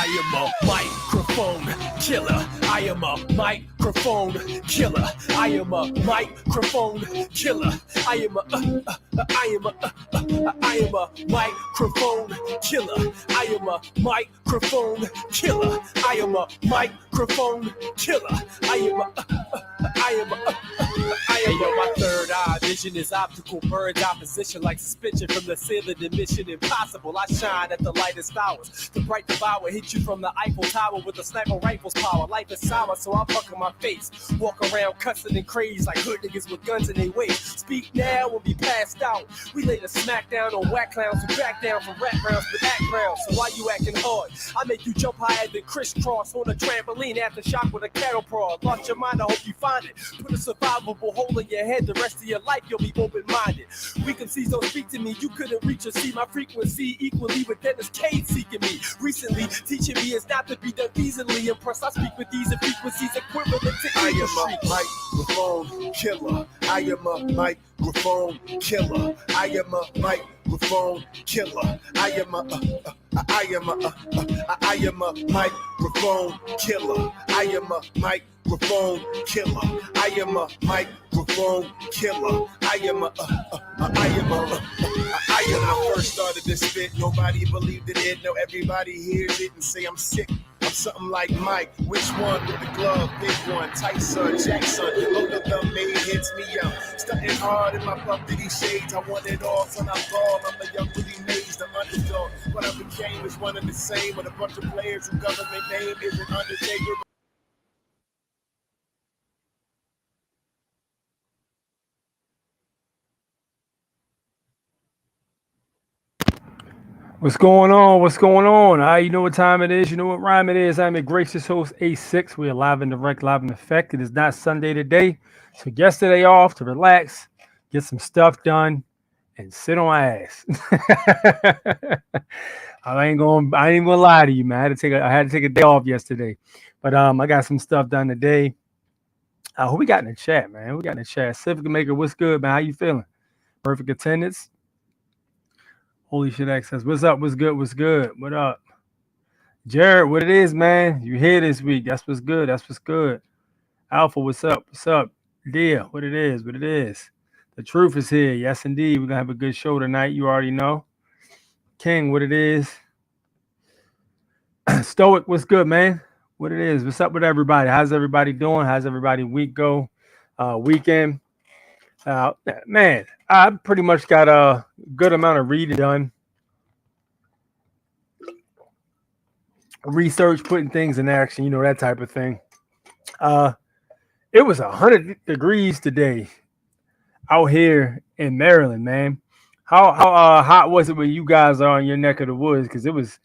I am a microphone killer. I am a microphone killer. I am a microphone killer. I am a microphone killer. I am a microphone killer. I am a microphone killer. I am my third eye. Vision is optical. Bird's opposition like suspension from the ceiling to mission impossible. I shine at the lightest hours. The bright devour hit you from the Eiffel Tower with a sniper rifle's power. Life is sour, so I'm fucking my face. Walk around cussing and crazy like hood niggas with guns in their waist. Speak now or be passed out. We lay the smack down on whack clowns who back down from rap rounds with act rounds. So why you acting hard? I make you jump higher than crisscross on a trampoline after shock with a cattle prod. Lost your mind, I hope you find it. Put a survivable hole in your head. The rest of your life you'll be open-minded. Weak MCs don't speak to me. You couldn't reach or see my frequency equally with Dennis Cade seeking me. Recently, teaching me is not to be done easily impressed. I speak with these frequencies equivalent to I am a microphone killer. I am a microphone killer. I am a microphone microphone killer. I am a microphone killer. I am a microphone killer. I am a microphone killer. I first started to spit, nobody believed in it. Now everybody hears it and say I'm sick. I'm something like Mike. Which one with the glove? Big one, Tyson, Jackson. Both of them made hits me out. Stunting hard in my Puff Diddy shades. I want it all, son. I ball. I'm a young Willie Mays, the underdog. What I became is one of the same with a bunch of players whose government name is an Undertaker. What's going on? What's going on? You know what time it is. You know what rhyme it is. I'm a gracious host, A6. We are live and direct, live in effect. It is not Sunday today. So yesterday off to relax, get some stuff done, and sit on my ass. I ain't gonna lie to you, man. I had to take a day off yesterday. But I got some stuff done today. Who we got in the chat, man? We got in the chat. Civic Maker, what's good, man? How you feeling? Perfect attendance. Holy shit access. What's up? What's good? What's good? What up? Jared, what it is, man? You here this week. That's what's good. That's what's good. Alpha, what's up? What's up? Dear, what it is, what it is. The truth is here. Yes, indeed. We're gonna have a good show tonight. You already know. King, what it is. Stoic, what's good, man? What it is. What's up with everybody? How's everybody doing? How's everybody week go? Weekend. Man, I pretty much got a good amount of reading done. Research, putting things in action, you know, that type of thing. It was 100 degrees today out here in Maryland, man. How hot was it when you guys are in your neck of the woods? Because it was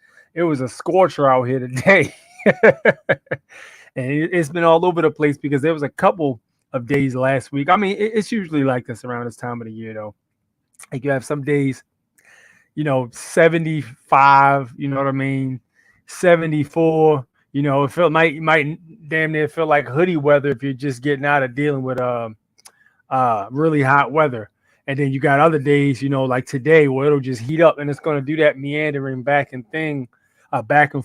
a scorcher out here today. And it's been all over the place because there was a couple of days last week. I mean, it's usually like this around this time of the year, though. Like you have some days, 75, you know what I mean? 74, it might damn near feel like hoodie weather if you're just getting out of dealing with really hot weather. And then you got other days, like today where it'll just heat up and it's going to do that meandering back and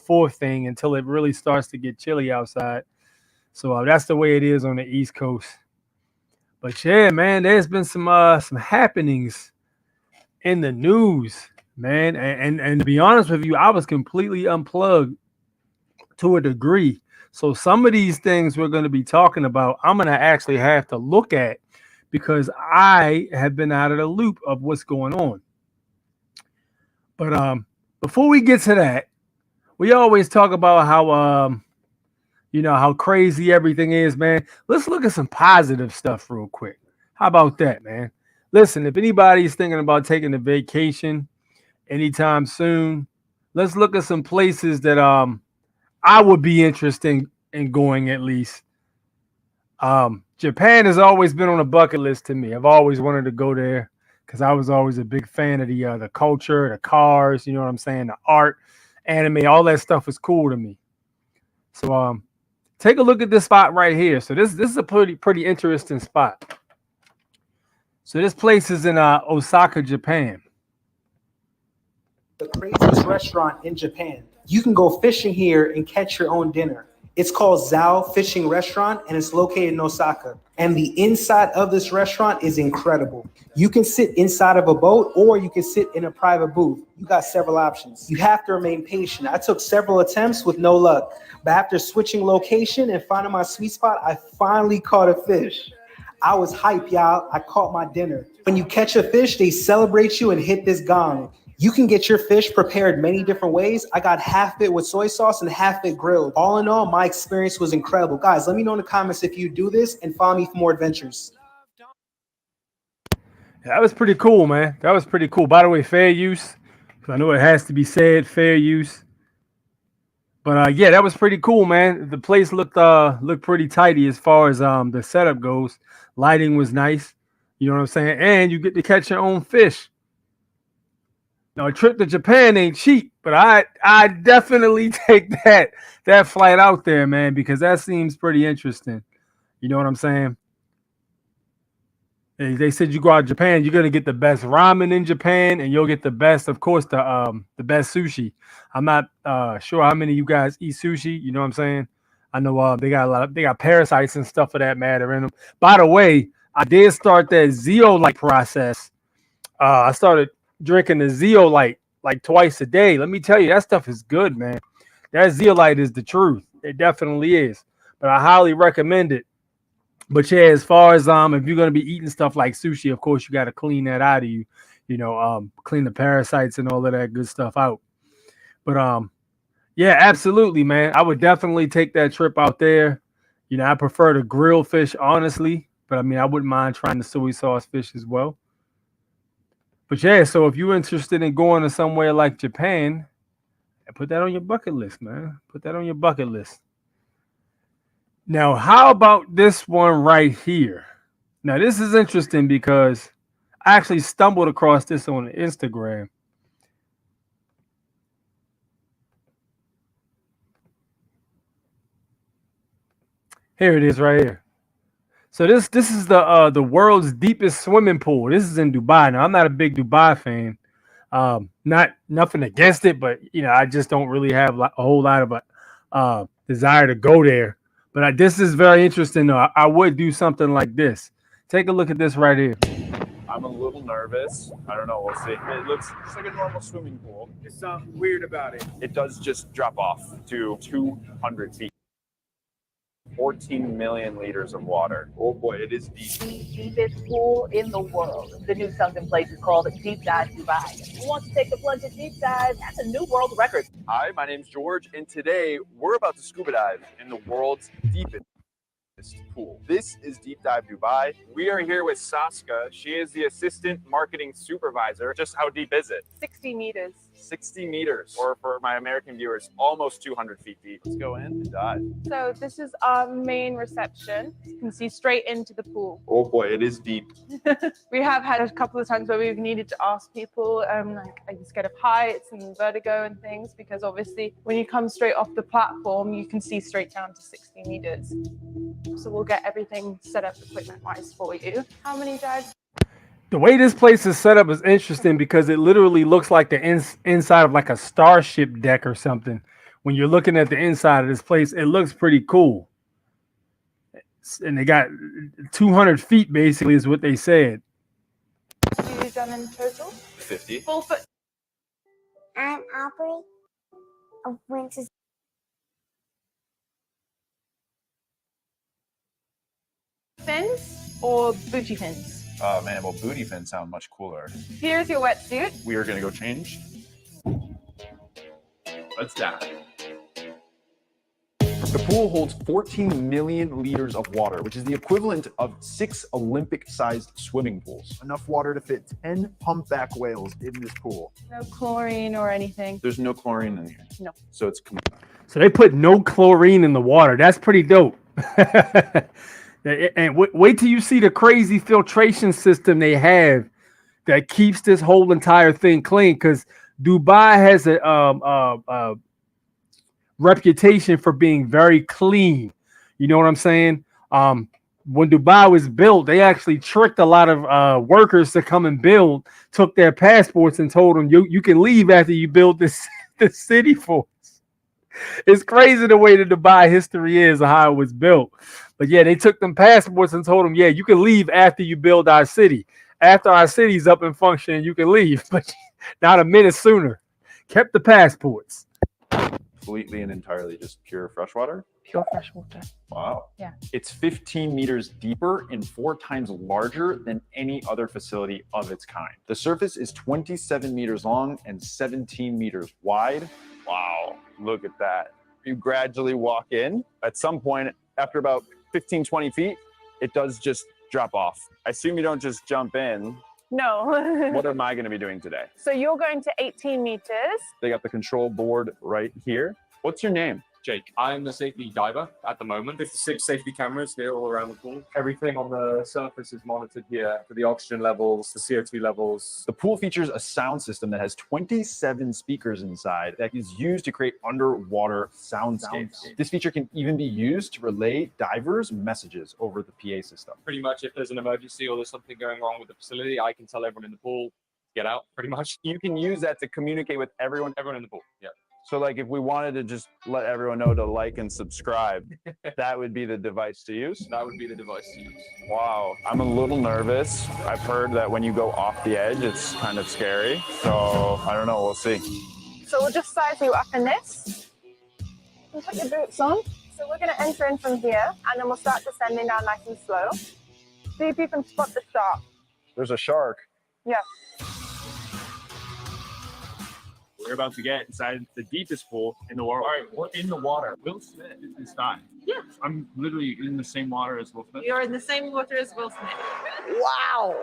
forth thing until it really starts to get chilly outside. So that's the way it is on the East Coast. But yeah, man, there's been some happenings in the news, man. And to be honest with you, I was completely unplugged to a degree. So some of these things we're going to be talking about, I'm going to actually have to look at because I have been out of the loop of what's going on. But before we get to that, we always talk about how how crazy everything is, man. Let's look at some positive stuff real quick. How about that, man? Listen, if anybody's thinking about taking a vacation anytime soon, let's look at some places that I would be interested in going at least. Japan has always been on a bucket list to me. I've always wanted to go there because I was always a big fan of the culture, the cars, you know what I'm saying, the art, anime, all that stuff is cool to me. So take a look at this spot right here. So this is a pretty interesting spot. So this place is in Osaka, Japan. The craziest restaurant in Japan. You can go fishing here and catch your own dinner. It's called Zao Fishing Restaurant and it's located in Osaka. And the inside of this restaurant is incredible. You can sit inside of a boat or you can sit in a private booth. You got several options. You have to remain patient. I took several attempts with no luck. But after switching location and finding my sweet spot, I finally caught a fish. I was hyped, y'all. I caught my dinner. When you catch a fish, they celebrate you and hit this gong. You can get your fish prepared many different ways. I got half it with soy sauce and half it grilled. All in all, my experience was incredible. Guys, let me know in the comments if you do this and follow me for more adventures. That was pretty cool, man. That was pretty cool. By the way, fair use. I know it has to be said, fair use. But yeah, that was pretty cool, man. The place looked pretty tidy as far as the setup goes. Lighting was nice. You know what I'm saying? And you get to catch your own fish. Now, a trip to Japan ain't cheap, but I definitely take that flight out there, man, because that seems pretty interesting. You know what I'm saying? They said you go out to Japan, you're gonna get the best ramen in Japan, and you'll get the best, of course, the best sushi. I'm not sure how many of you guys eat sushi. You know what I'm saying? I know they got parasites and stuff for that matter in them. By the way, I did start that zeolite process. I started drinking the zeolite like twice a day. Let me tell you, that stuff is good, man. That zeolite is the truth. It definitely is. But I highly recommend it. But yeah, as far as if you're gonna be eating stuff like sushi, of course you got to clean that out of you. You know, clean the parasites and all of that good stuff out. But yeah, absolutely, man. I would definitely take that trip out there. You know, I prefer the grilled fish, honestly. But I mean, I wouldn't mind trying the soy sauce fish as well. But yeah, so if you're interested in going to somewhere like Japan, put that on your bucket list, man. Put that on your bucket list. Now, how about this one right here? Now, this is interesting because I actually stumbled across this on Instagram. Here it is right here. So this is the world's deepest swimming pool. This is in Dubai. Now, I'm not a big Dubai fan. Not nothing against it, but you know, I just don't really have a whole lot of a desire to go there. But this is very interesting, though. I would do something like this. Take a look at this right here. I'm a little nervous. I don't know. We'll see. It looks just like a normal swimming pool. There's something weird about it. It does just drop off to 200 feet. 14 million liters of water. Oh boy, it is deep. The deepest pool in the world. The new sunken place is called Deep Dive Dubai. If you want to take the plunge at Deep Dive, that's a new world record. Hi, my name's George, and today we're about to scuba dive in the world's deepest pool. This is Deep Dive Dubai. We are here with Saska. She is the assistant marketing supervisor. Just how deep is it? 60 meters. 60 meters, or for my American viewers, almost 200 feet deep. Let's go in and dive. So this is our main reception. You can see straight into the pool. Oh boy, it is deep. We have had a couple of times where we've needed to ask people, like, are you scared of heights and vertigo and things? Because obviously when you come straight off the platform, you can see straight down to 60 meters. So we'll get everything set up equipment-wise for you. How many dives? The way this place is set up is interesting because it literally looks like the inside of like a starship deck or something. When you're looking at the inside of this place, it looks pretty cool. And they got 200 feet basically is what they said. You've done in total? 50. Full foot. I'm Aubrey of Winter's. Fins or booty fins? Oh man, well, booty fins sound much cooler. Here's your wetsuit. We are gonna go change. Let's dive. The pool holds 14 million liters of water, which is the equivalent of 6 Olympic-sized swimming pools. Enough water to fit 10 humpback whales in this pool. No chlorine or anything. There's no chlorine in here. No. So it's So they put no chlorine in the water. That's pretty dope. And wait till you see the crazy filtration system they have that keeps this whole entire thing clean. Because Dubai has a reputation for being very clean. You know what I'm saying? When Dubai was built, they actually tricked a lot of workers to come and build, took their passports and told them you can leave after you build this city for us. It's crazy the way the Dubai history is and how it was built. But yeah, they took them passports and told them, yeah, you can leave after you build our city. After our city's up and functioning, you can leave. But not a minute sooner. Kept the passports. completely and entirely just pure freshwater? Pure fresh water. Wow. Yeah. It's 15 meters deeper and 4 times larger than any other facility of its kind. The surface is 27 meters long and 17 meters wide. Wow, look at that. You gradually walk in. At some point, after about 15, 20 feet, it does just drop off. I assume you don't just jump in. No. What am I going to be doing today? So you're going to 18 meters. They got the control board right here. What's your name? Jake. I'm the safety diver at the moment. 56 safety cameras here all around the pool. Everything on the surface is monitored here for the oxygen levels, the CO2 levels. The pool features a sound system that has 27 speakers inside that is used to create underwater soundscapes. This feature can even be used to relay divers' messages over the PA system. Pretty much if there's an emergency or there's something going wrong with the facility, I can tell everyone in the pool, get out, pretty much. You can use that to communicate with everyone Everyone in the pool, yeah. So like if we wanted to just let everyone know to like and subscribe, that would be the device to use? That would be the device to use. Wow. I'm a little nervous. I've heard that when you go off the edge, it's kind of scary. So I don't know, we'll see. So we'll just size you up in this. And put your boots on. So we're going to enter in from here, and then we'll start descending down nice and slow. See if you can spot the shark. There's a shark. Yeah. We're about to get inside the deepest pool in the world. All right, we're in the water. Will Smith is dying. Yeah. I'm literally in the same water as Will Smith. You're in the same water as Will Smith. Wow.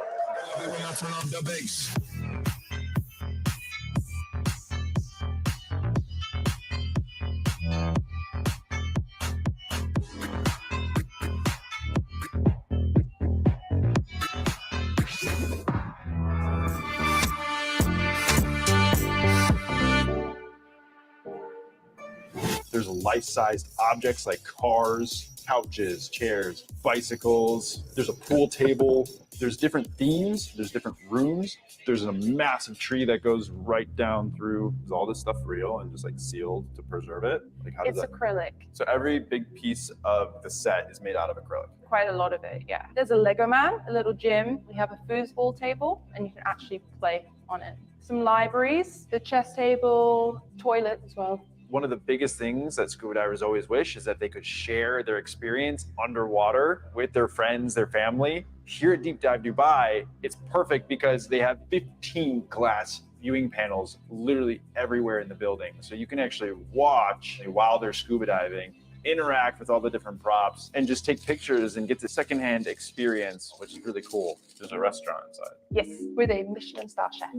There's life-sized objects like cars, couches, chairs, bicycles. There's a pool table. There's different themes. There's different rooms. There's a massive tree that goes right down through. Is all this stuff real and just like sealed to preserve it? Like how does It's that? acrylic. So every big piece of the set is made out of acrylic. Quite a lot of it, yeah. There's a Lego man, a little gym. We have a foosball table, and you can actually play on it. Some libraries, the chess table, toilet as well. One of the biggest things that scuba divers always wish is that they could share their experience underwater with their friends, their family. Here at Deep Dive Dubai, it's perfect because they have 15 glass viewing panels literally everywhere in the building. So you can actually watch while they're scuba diving, interact with all the different props, and just take pictures and get the secondhand experience, which is really cool. There's a restaurant inside. Yes, with a Michelin star chef.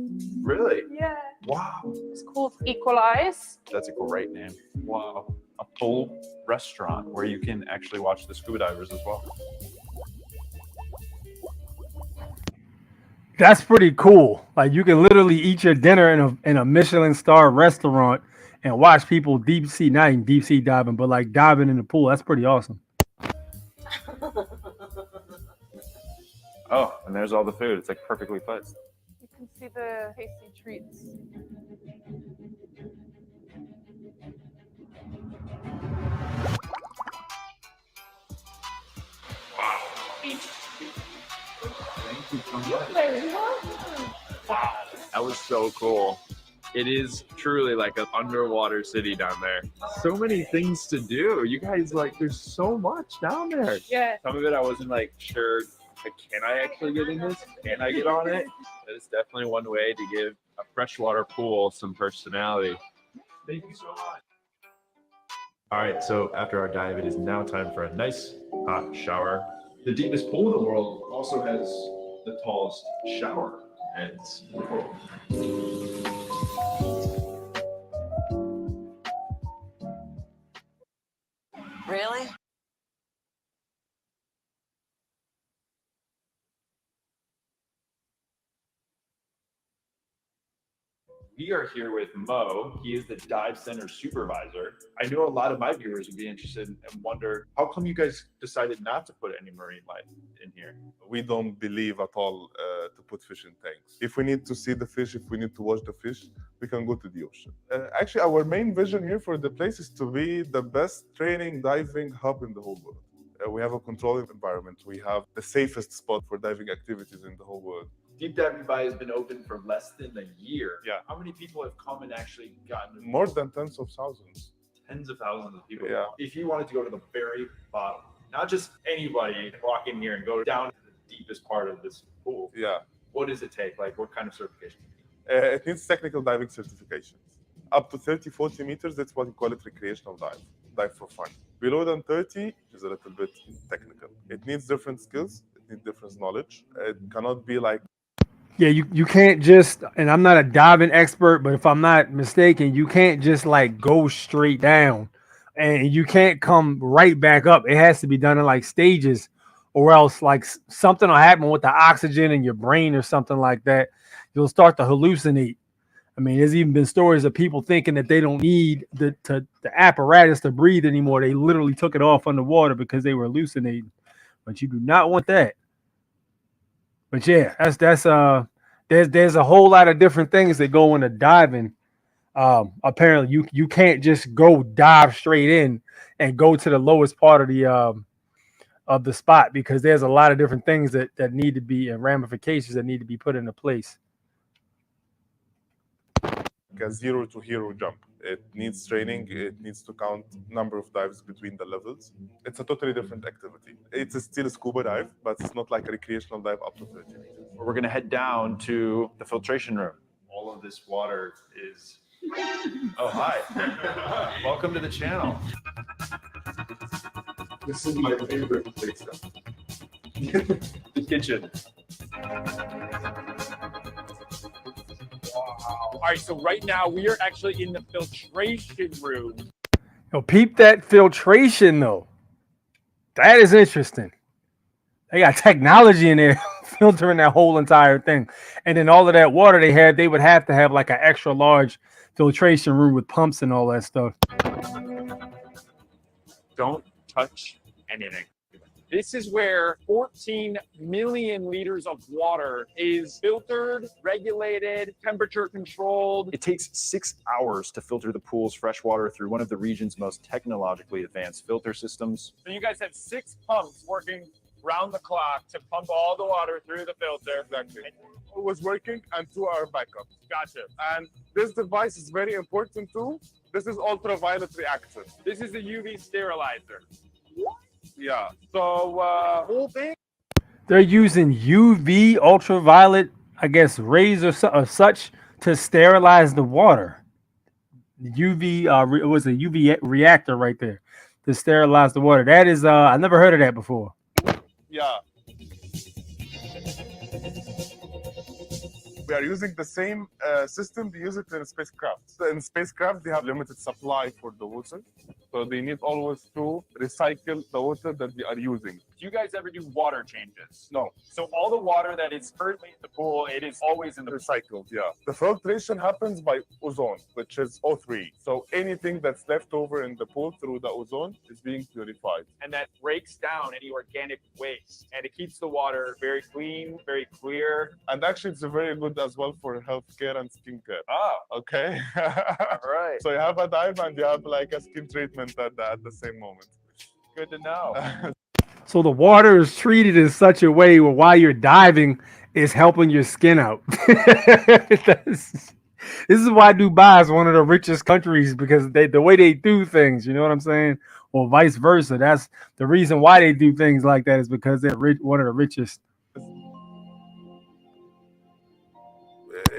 Really? Yeah. Wow. It's called Equalize. That's a great name. Wow. A full restaurant where you can actually watch the scuba divers as well. That's pretty cool. Like you can literally eat your dinner in a Michelin star restaurant and watch people deep sea, not even deep sea diving, but like diving in the pool. That's pretty awesome. Oh, and there's all the food. It's like perfectly placed. You can see the tasty treats. Thank you so much. Wow, that was so cool. It is truly like an underwater city down there. So many things to do. You guys, like, there's so much down there. Yeah. Some of it I wasn't like sure, like, can I actually get in this? Can I get on it? That is definitely one way to give a freshwater pool some personality. Thank you so much. All right, so after our dive, it is now time for a nice hot shower. The deepest pool in the world also has the tallest shower heads. Really? We are here with Mo. He is the dive center supervisor. I know a lot of my viewers would be interested and wonder, how come you guys decided not to put any marine life in here? We don't believe at all to put fish in tanks. If we need to see the fish, if we need to watch the fish, we can go to the ocean. Actually, our main vision here for the place is to be the best training diving hub in the whole world. We have a controlled environment. We have the safest spot for diving activities in the whole world. Deep Dive Dubai has been open for less than a year. Yeah. How many people have come and actually gotten More than tens of thousands. Tens of thousands of people. Yeah. If you wanted to go to the very bottom, not just anybody walk in here and go down to the deepest part of this pool. Yeah. What does it take? Like, what kind of certification? It needs technical diving certifications. Up to 30, 40 meters, that's what we call it recreational dive. Dive for fun. Below than 30 is a little bit technical. It needs different skills. It needs different knowledge. It cannot be like. Yeah, you can't just, and I'm not a diving expert, but if I'm not mistaken, you can't just like go straight down and you can't come right back up. It has to be done in like stages, or else like something will happen with the oxygen in your brain or something like that. You'll start to hallucinate. I mean, there's even been stories of people thinking that they don't need the apparatus to breathe anymore. They literally took it off underwater because they were hallucinating. But you do not want that. But yeah, there's a whole lot of different things that go into diving. Apparently you can't just go dive straight in and go to the lowest part of the spot, because there's a lot of different things that need to be, and ramifications that need to be put into place. A 0 to hero jump. It needs training. It needs to count number of dives between the levels. It's a totally different activity. It's still a scuba dive, but it's not like a recreational dive up to 30 meters. We're going to head down to the filtration room. All of this water is... Oh, hi. Welcome to the channel. This is my favorite place. The kitchen. All right, so right now we are actually in the filtration room. Yo, peep that filtration though. That is interesting. They got technology in there filtering that whole entire thing. And then all of that water they would have to have like an extra large filtration room with pumps and all that stuff. Don't touch anything. This is where 14 million liters of water is filtered, regulated, temperature controlled. It takes 6 hours to filter the pool's fresh water through one of the region's most technologically advanced filter systems. So you guys have 6 pumps working round the clock to pump all the water through the filter. Exactly. It was working and 2 hour backup. Gotcha. And this device is very important too. This is ultraviolet reactor. This is the UV sterilizer. Yeah. So whole thing. They're using UV ultraviolet, I guess, rays or such to sterilize the water. UV, it was a UV reactor right there to sterilize the water. That is, I never heard of that before. yeah. We are using the same system. We use it in spacecraft. So in spacecraft, they have limited supply for the water. So they need always to recycle the water that they are using. Do you guys ever do water changes? No. So all the water that is currently in the pool, it is always in the Recycled, yeah. The filtration happens by ozone, which is O3. So anything that's left over in the pool through the ozone is being purified. And that breaks down any organic waste. And it keeps the water very clean, very clear. And actually, it's very good as well for healthcare and skincare. Oh. Okay. All right. So you have a dive and you have like a skin treatment at the same moment. Good to know. So the water is treated in such a way where while you're diving, it's helping your skin out. This is why Dubai is one of the richest countries, because the way they do things, you know what I'm saying? Or vice versa. That's the reason why they do things like that, is because they're one of the richest.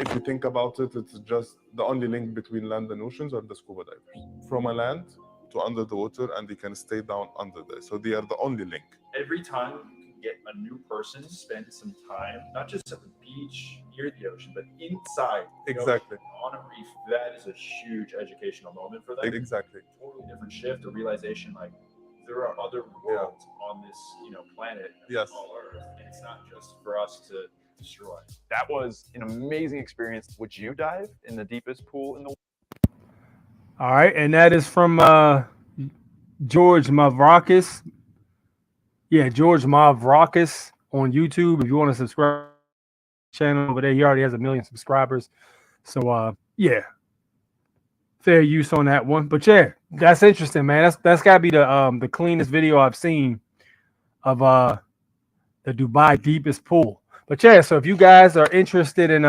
If you think about it, it's just the only link between land and oceans are the scuba divers. From a land to under the water, and they can stay down under there. So they are the only link. Every time you can get a new person to spend some time, not just at the beach near the ocean, but inside. Exactly. On a reef, that is a huge educational moment for them. Exactly. Totally different shift, a realization like there are other worlds on this, planet. Yes. On Earth, and it's not just for us to destroy. That was an amazing experience. Would you dive in the deepest pool in the world? All right, and that is from George Mavrakis. Yeah, George Mavrakis on YouTube. If you want to subscribe to the channel over there, he already has 1 million subscribers. So yeah, fair use on that one. But yeah, that's interesting, man. That's gotta be the cleanest video I've seen of the Dubai deepest pool. But yeah, so if you guys are interested in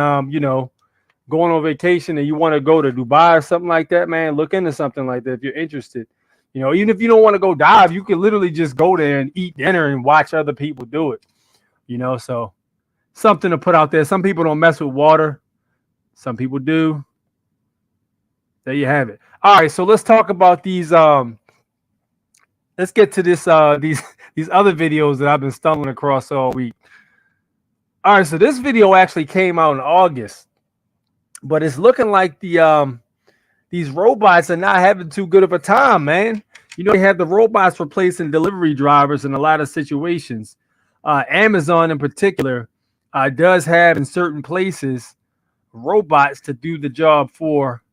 going on vacation and you want to go to Dubai or something like that, man, look into something like that if you're interested. Even if you don't want to go dive, you can literally just go there and eat dinner and watch other people do it. So something to put out there. Some people don't mess with water. Some people do. There you have it. All right, so let's talk about these. Let's get to this. These other videos that I've been stumbling across all week. All right, so this video actually came out in August. But it's looking like these robots are not having too good of a time, man. They have the robots replacing delivery drivers in a lot of situations. Amazon in particular does have in certain places robots to do the job for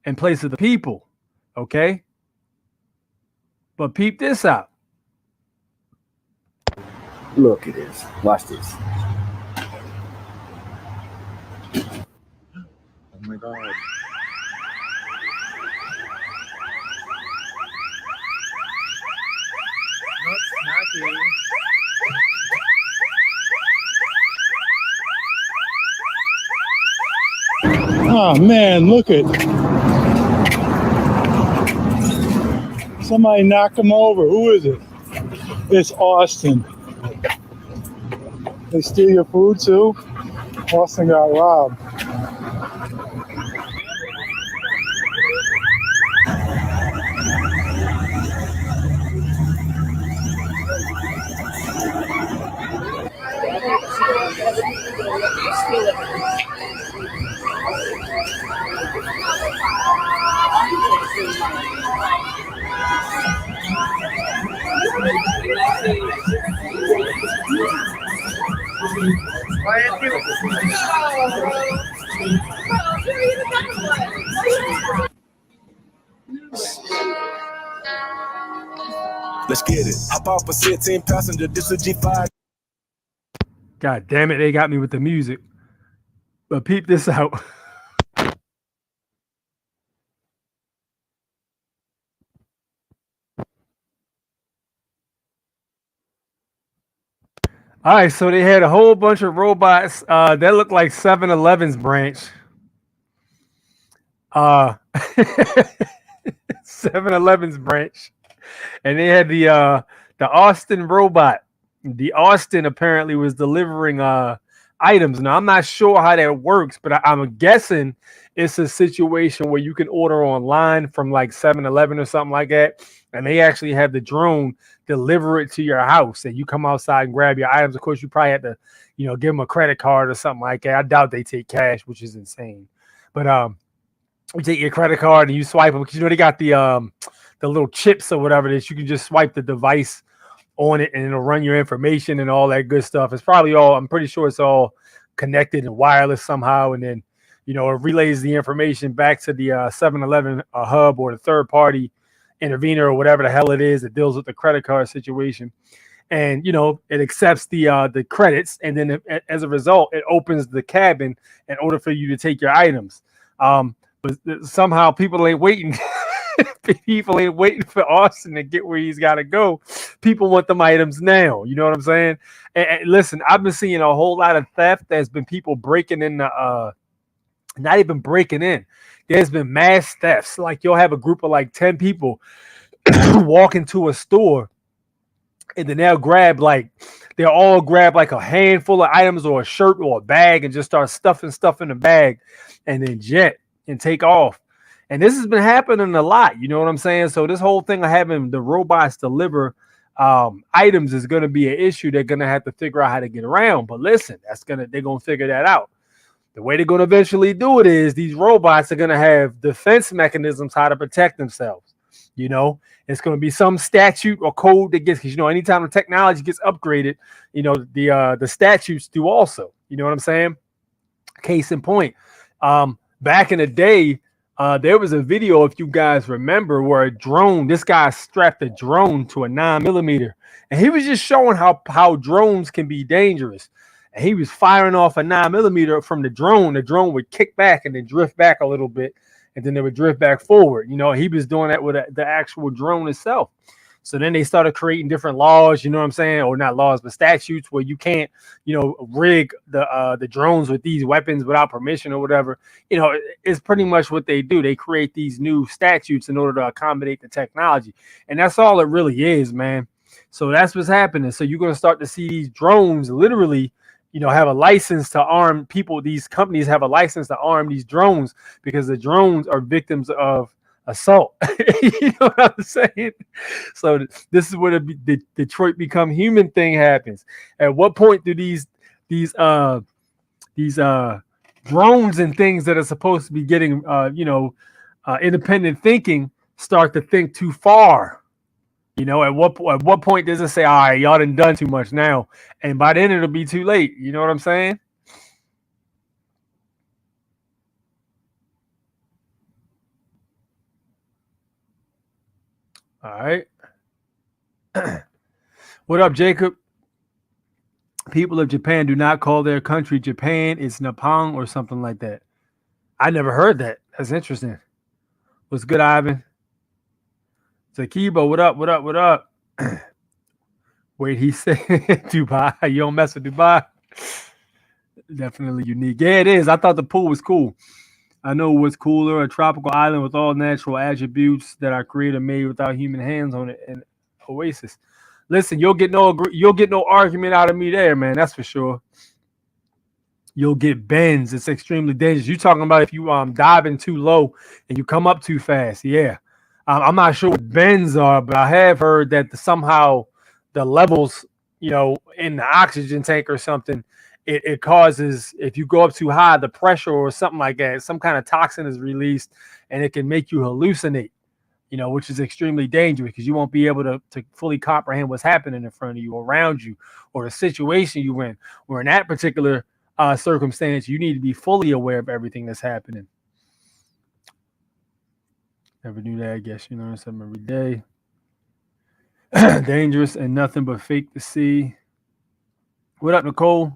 in place of the people. Okay. But peep this out. Look at this. Watch this. Oh my God. Not snacky. Oh man, look at somebody knocked him over. Who is it? It's Austin. They steal your food too? Austin got robbed. Let's get it. Hop off a 16 passenger. This is G5. God damn it, they got me with the music. But peep this out. All right, so they had a whole bunch of robots that looked like 7-Eleven's branch. 7-Eleven's branch. And they had the Austin robot. The Austin apparently was delivering items. Now, I'm not sure how that works, but I'm guessing it's a situation where you can order online from like 7-Eleven or something like that. And they actually have the drone deliver it to your house, and you come outside and grab your items. Of course, you probably have to, give them a credit card or something like that. I doubt they take cash, which is insane. But you take your credit card and you swipe them because they got the little chips or whatever that you can just swipe the device on it and it'll run your information and all that good stuff. It's probably all. I'm pretty sure it's all connected and wireless somehow, and then it relays the information back to the 7-Eleven hub or the third party intervener or whatever the hell it is that deals with the credit card situation. And it accepts the credits, and then as a result, it opens the cabin in order for you to take your items. But somehow people ain't waiting. People ain't waiting for Austin to get where he's got to go. People want them items now. You know what I'm saying? And listen, I've been seeing a whole lot of theft. There's been people breaking in the not even breaking in. There's been mass thefts. Like you'll have a group of like 10 people walk into a store, and then they'll all grab like a handful of items or a shirt or a bag and just start stuffing stuff in the bag and then jet and take off. And this has been happening a lot. You know what I'm saying? So this whole thing of having the robots deliver items is going to be an issue they're going to have to figure out how to get around. But listen, they're going to figure that out. The way they're going to eventually do it is these robots are going to have defense mechanisms how to protect themselves. It's going to be some statute or code that gets, because anytime the technology gets upgraded, the statutes do also. You know what I'm saying? Case in point, back in the day, there was a video, if you guys remember, where this guy strapped a drone to a 9mm, and he was just showing how drones can be dangerous. And he was firing off a 9mm from the drone. The drone would kick back and then drift back a little bit, and then they would drift back forward. He was doing that with the actual drone itself. So then they started creating different laws, you know what I'm saying? Or not laws, but statutes where you can't, rig the drones with these weapons without permission or whatever. It's pretty much what they do. They create these new statutes in order to accommodate the technology. And that's all it really is, man. So that's what's happening. So you're going to start to see these drones literally, have a license to arm people. These companies have a license to arm these drones because the drones are victims of assault. You know what I'm saying? So this is where the Detroit Become Human thing happens. At what point do these drones and things that are supposed to be getting independent thinking start to think too far? You know, at what point does it say, all right, y'all done too much now? And by then it'll be too late. You know what I'm saying? All right. What up, Jacob? People of Japan do not call their country Japan. It's Nippon or something like that. I never heard that. That's interesting. What's good, Ivan? Zakibo, what up? What up? What up? Wait, he said Dubai. You don't mess with Dubai. Definitely unique. Yeah, it is. I thought the pool was cool. I know what's cooler, a tropical island with all natural attributes that our creator made without human hands on it, and Oasis. Listen, you'll get no argument out of me there, man. That's for sure. You'll get bends. It's extremely dangerous. You're talking about if you diving too low and you come up too fast. Yeah. I'm not sure what bends are, but I have heard that somehow the levels, in the oxygen tank or something, it causes, if you go up too high, the pressure or something like that, some kind of toxin is released and it can make you hallucinate, which is extremely dangerous because you won't be able to fully comprehend what's happening in front of you, around you, or the situation you're in. Where in that particular circumstance, you need to be fully aware of everything that's happening. Never knew that. I guess you learn something every day. Dangerous and nothing but fake to see. What up, Nicole?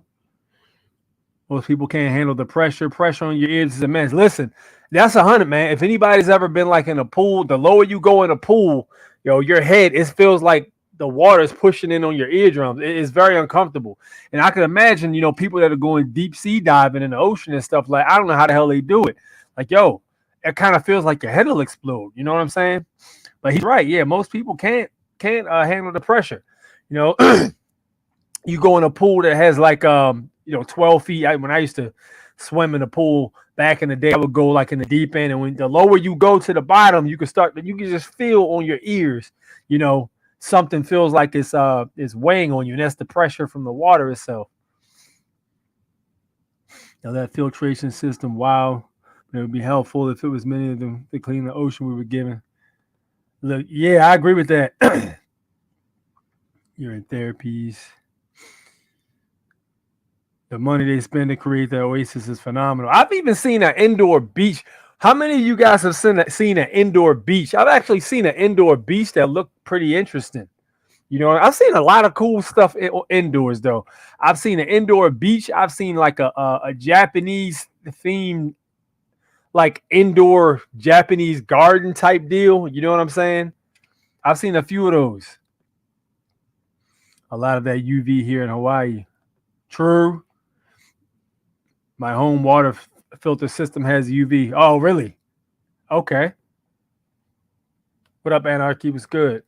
Most people can't handle the pressure. Pressure on your ears is immense. Listen, that's 100, man. If anybody's ever been like in a pool, the lower you go in a pool, your head, it feels like the water is pushing in on your eardrums. It's very uncomfortable. And I can imagine, people that are going deep sea diving in the ocean and stuff, like, I don't know how the hell they do it. Like, it kind of feels like your head will explode. You know what I'm saying? But he's right. Yeah, most people can't handle the pressure. You go in a pool that has like 12 feet. When I used to swim in the pool back in the day, I would go like in the deep end, and when the lower you go to the bottom, you can just feel on your ears, something feels like it's weighing on you, and that's the pressure from the water itself. Now that filtration system, wow, it would be helpful if it was many of them to clean the ocean we were given. Look, yeah, I agree with that. You're in therapies. The money they spend to create the oasis is phenomenal. I've even seen an indoor beach. How many of you guys have seen an indoor beach? I've actually seen an indoor beach that looked pretty interesting. I've seen a lot of cool stuff indoors, though. I've seen an indoor beach. I've seen like a Japanese themed, like indoor Japanese garden type deal. You know what I'm saying? I've seen a few of those. A lot of that UV here in Hawaii. True. My home water filter system has UV. Oh, really? Okay. What up, Anarchy? What's good?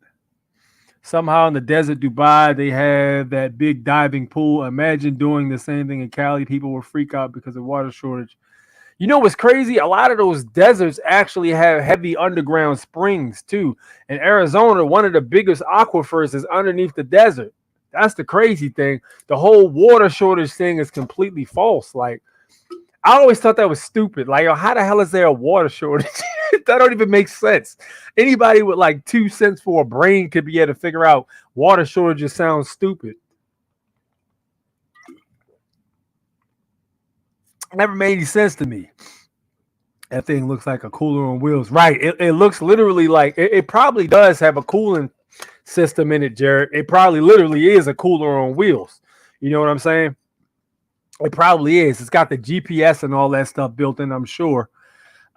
Somehow in the desert Dubai, they have that big diving pool. Imagine doing the same thing in Cali. People will freak out because of water shortage. You know what's crazy? A lot of those deserts actually have heavy underground springs, too. In Arizona, one of the biggest aquifers is underneath the desert. That's the crazy thing. The whole water shortage thing is completely false. Like, I always thought that was stupid. Like, how the hell is there a water shortage? That don't even make sense. Anybody with like 2 cents for a brain could be able to figure out water shortages sounds stupid. It never made any sense to me. That thing looks like a cooler on wheels. Right. It looks literally like it probably does have a cooling system in it, Jared. It probably literally is a cooler on wheels. You know what I'm saying? It probably is. It's got the GPS and all that stuff built in, I'm sure.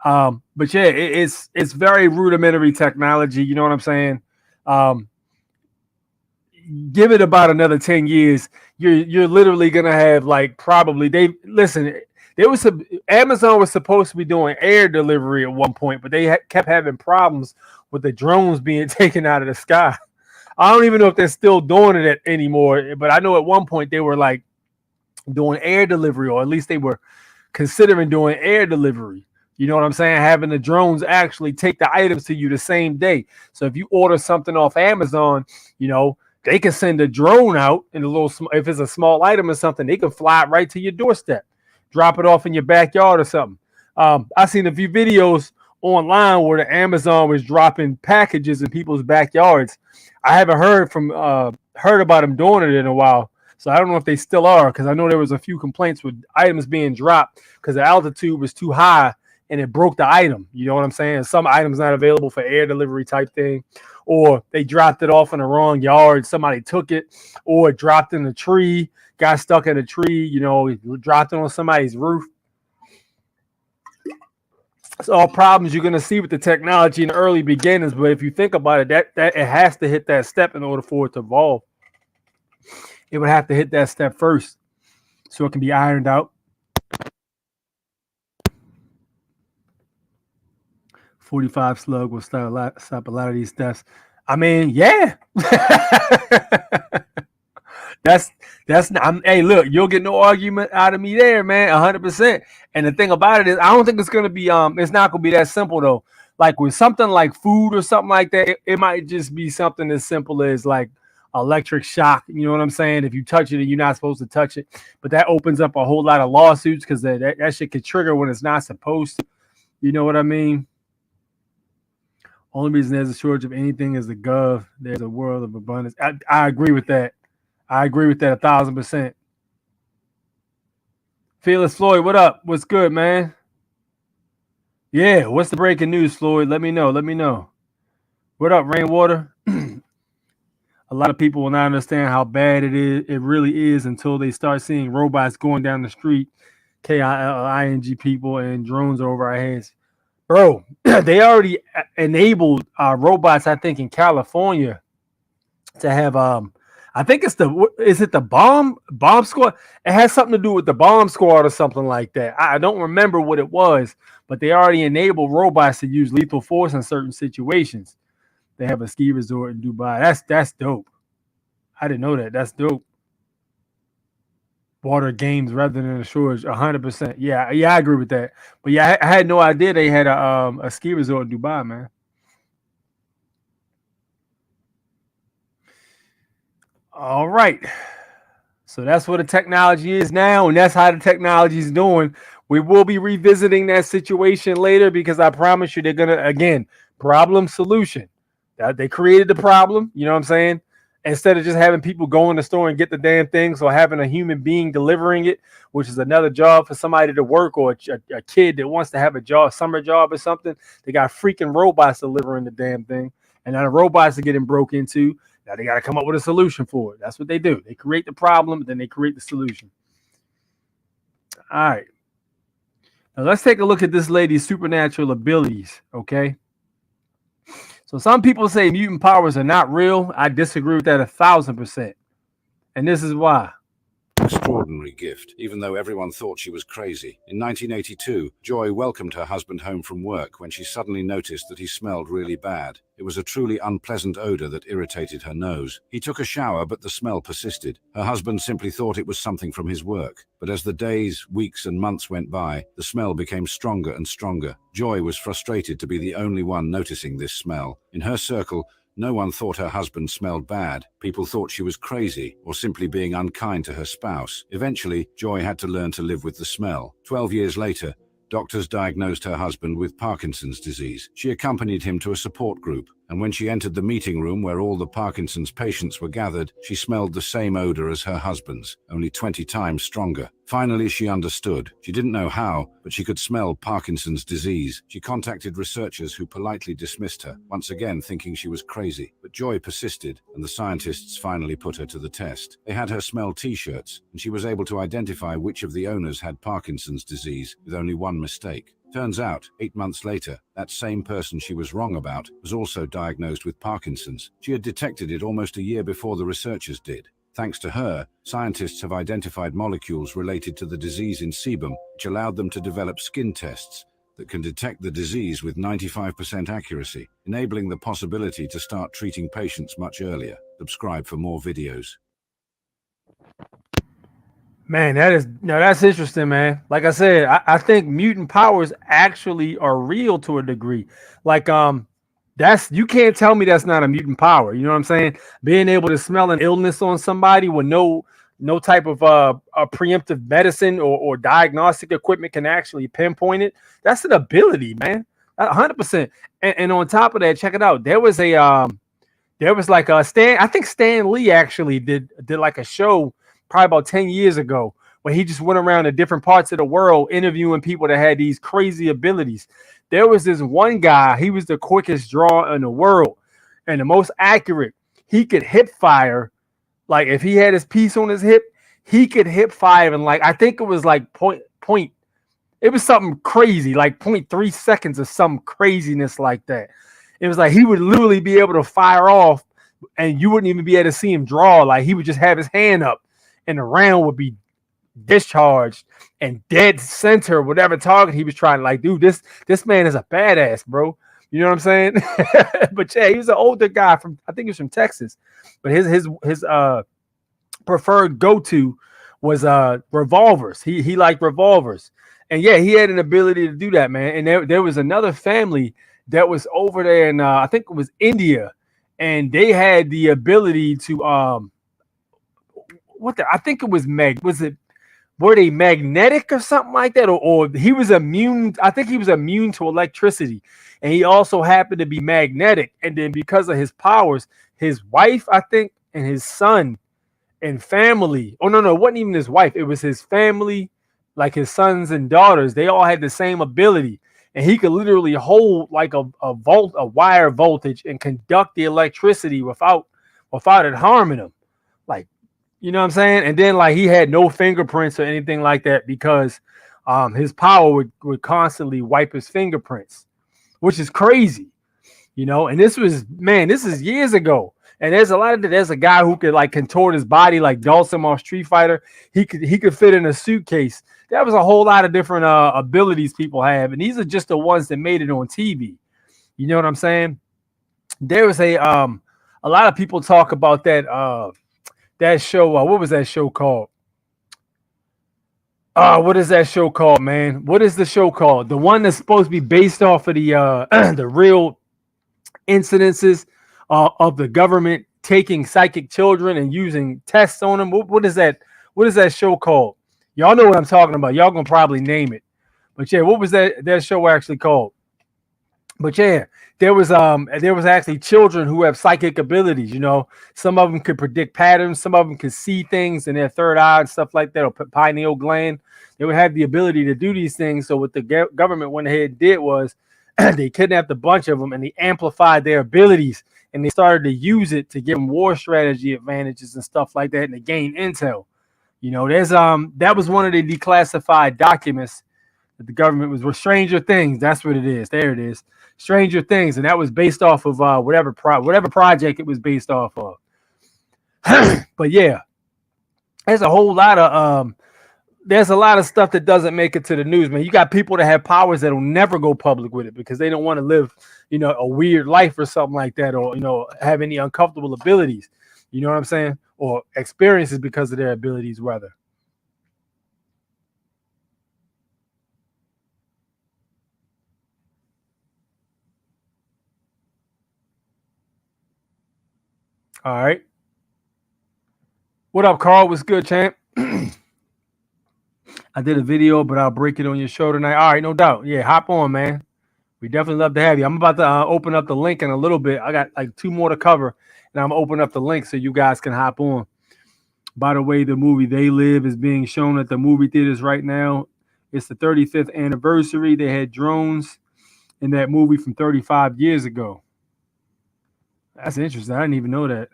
But yeah, it's very rudimentary technology. You know what I'm saying? Give it about another 10 years. You're literally gonna have like probably Amazon was supposed to be doing air delivery at one point, but they kept having problems with the drones being taken out of the sky. I don't even know if they're still doing it anymore, but I know at one point they were like doing air delivery, or at least they were considering doing air delivery. You know what I'm saying? Having the drones actually take the items to you the same day. So if you order something off Amazon, they can send a drone out in if it's a small item or something, they can fly it right to your doorstep, drop it off in your backyard or something. I've seen a few videos online where the Amazon was dropping packages in people's backyards. I haven't heard about them doing it in a while. So I don't know if they still are, because I know there was a few complaints with items being dropped because the altitude was too high and it broke the item. You know what I'm saying? Some items not available for air delivery type thing, or they dropped it off in the wrong yard. Somebody took it, or it dropped in a tree, got stuck in a tree. You know, it dropped it on somebody's roof. It's all problems you're gonna see with the technology in the early beginnings. But if you think about it, that it has to hit that step in order for it to evolve. It would have to hit that step first so it can be ironed out. 45 slug will stop a lot of these deaths. I mean, yeah. Hey, look, you'll get no argument out of me there, man. 100%. And the thing about it is, I don't think it's gonna be it's not gonna be that simple though. Like with something like food or something like that, it might just be something as simple as like electric shock. You know what I'm saying? If you touch it and you're not supposed to touch it, but that opens up a whole lot of lawsuits because that shit could trigger when it's not supposed to. You know what I mean? Only reason there's a shortage of anything is the gov. There's a world of abundance. I agree with that. I agree with that 1,000%. Fearless Floyd, what up? What's good, man? Yeah, what's the breaking news, Floyd? Let me know. Let me know. What up, Rainwater? A lot of people will not understand how bad it is. It really is until they start seeing robots going down the street, KILING people, and drones over our heads. Bro, they already enabled robots, I think, in California to have I think it's the bomb squad? It has something to do with the bomb squad or something like that. I don't remember what it was, but they already enabled robots to use lethal force in certain situations. They have a ski resort in Dubai. That's dope. I didn't know that. That's dope. Water games rather than a shortage, 100%. Yeah, I agree with that. But yeah, I had no idea they had a ski resort in Dubai, man. All right. So that's what the technology is now, and that's how the technology is doing. We will be revisiting that situation later because I promise you they're going to, again, problem solution. They created the problem, you know what I'm saying? Instead of just having people go in the store and get the damn thing, so having a human being delivering it, which is another job for somebody to work, or a kid that wants to have a job, summer job or something, they got freaking robots delivering the damn thing. And now the robots are getting broke into. Now they got to come up with a solution for it. That's what they do. They create the problem, then they create the solution. All right. Now let's take a look at this lady's supernatural abilities, okay? So some people say mutant powers are not real. I disagree with that 1,000%. And this is why. Extraordinary gift, even though everyone thought she was crazy. In 1982, Joy welcomed her husband home from work when she suddenly noticed that he smelled really bad. It was a truly unpleasant odor that irritated her nose. He took a shower, but the smell persisted. Her husband simply thought it was something from his work. But as the days, weeks, and months went by, the smell became stronger and stronger. Joy was frustrated to be the only one noticing this smell. In her circle, no one thought her husband smelled bad. People thought she was crazy or simply being unkind to her spouse. Eventually, Joy had to learn to live with the smell. 12 years later, doctors diagnosed her husband with Parkinson's disease. She accompanied him to a support group, and when she entered the meeting room where all the Parkinson's patients were gathered, she smelled the same odor as her husband's, only 20 times stronger. Finally, she understood. She didn't know how, but she could smell Parkinson's disease. She contacted researchers who politely dismissed her, once again thinking she was crazy. But Joy persisted, and the scientists finally put her to the test. They had her smell t-shirts, and she was able to identify which of the owners had Parkinson's disease, with only one mistake. Turns out, 8 months later, that same person she was wrong about was also diagnosed with Parkinson's. She had detected it almost a year before the researchers did. Thanks to her, scientists have identified molecules related to the disease in sebum, which allowed them to develop skin tests that can detect the disease with 95% accuracy, enabling the possibility to start treating patients much earlier. Subscribe for more videos. Man, that's interesting, man. Like I said, I think mutant powers actually are real to a degree. Like you can't tell me that's not a mutant power. You know what I'm saying? Being able to smell an illness on somebody with no type of a preemptive medicine or diagnostic equipment can actually pinpoint it. That's an ability, man. 100%. And on top of that, check it out. There was like a I think Stan Lee actually did like a show probably about 10 years ago where he just went around to different parts of the world interviewing people that had these crazy abilities. There was this one guy, he was the quickest draw in the world and the most accurate. He could hip fire. Like if he had his piece on his hip, he could hip fire and like I think it was like point. It was something crazy, like 0.3 seconds or some craziness like that. It was like he would literally be able to fire off and you wouldn't even be able to see him draw. Like he would just have his hand up and the round would be discharged and dead center, whatever target he was trying to like, dude, this man is a badass, bro. You know what I'm saying? But yeah, he was an older guy from, I think he was from Texas, but his preferred go-to was revolvers. He liked revolvers. And yeah, he had an ability to do that, man. And there was another family that was over there in I think it was India, and they had the ability to I think it was were they magnetic or something like that, or he was immune? I think he was immune to electricity, and he also happened to be magnetic. And then because of his powers, his wife, I think, and his son and family. Oh no, it wasn't even his wife. It was his family. Like his sons and daughters, they all had the same ability, and he could literally hold like a wire voltage and conduct the electricity without it harming him. Like, you know what I'm saying? And then like he had no fingerprints or anything like that because his power would constantly wipe his fingerprints, which is crazy, you know. And this is years ago. And there's a guy who could like contort his body like Dawson off Street Fighter. He could fit in a suitcase. That was a whole lot of different abilities people have, and these are just the ones that made it on TV. You know what I'm saying? There was a lot of people talk about that show. What was that show called? What is that show called, man? What is the show called? The one that's supposed to be based off of the the real incidences of the government taking psychic children and using tests on them. What is that? What is that show called? Y'all know what I'm talking about. Y'all gonna probably name it. But yeah, what was that show actually called? But yeah, there was actually children who have psychic abilities. You know, some of them could predict patterns. Some of them could see things in their third eye and stuff like that, or pineal gland. They would have the ability to do these things. So what the government went ahead and did was they kidnapped a bunch of them and they amplified their abilities. And they started to use it to give them war strategy advantages and stuff like that, and to gain intel. You know, there's that was one of the declassified documents that the government was Stranger Things. That's what it is. There it is, Stranger Things, and that was based off of whatever project it was based off of. But yeah, there's a whole lot of stuff that doesn't make it to the news, man. You got people that have powers that'll never go public with it because they don't want to live, you know, a weird life or something like that, or, you know, have any uncomfortable abilities, you know what I'm saying, or experiences because of their abilities, rather. All right. What up, Carl? What's good, champ? I did a video, but I'll break it on your show tonight. All right, no doubt. Yeah, hop on, man. We definitely love to have you. I'm about to open up the link in a little bit. I got like 2 more to cover, and I'm opening up the link so you guys can hop on. By the way, the movie They Live is being shown at the movie theaters right now. It's the 35th anniversary. They had drones in that movie from 35 years ago. That's interesting. I didn't even know that.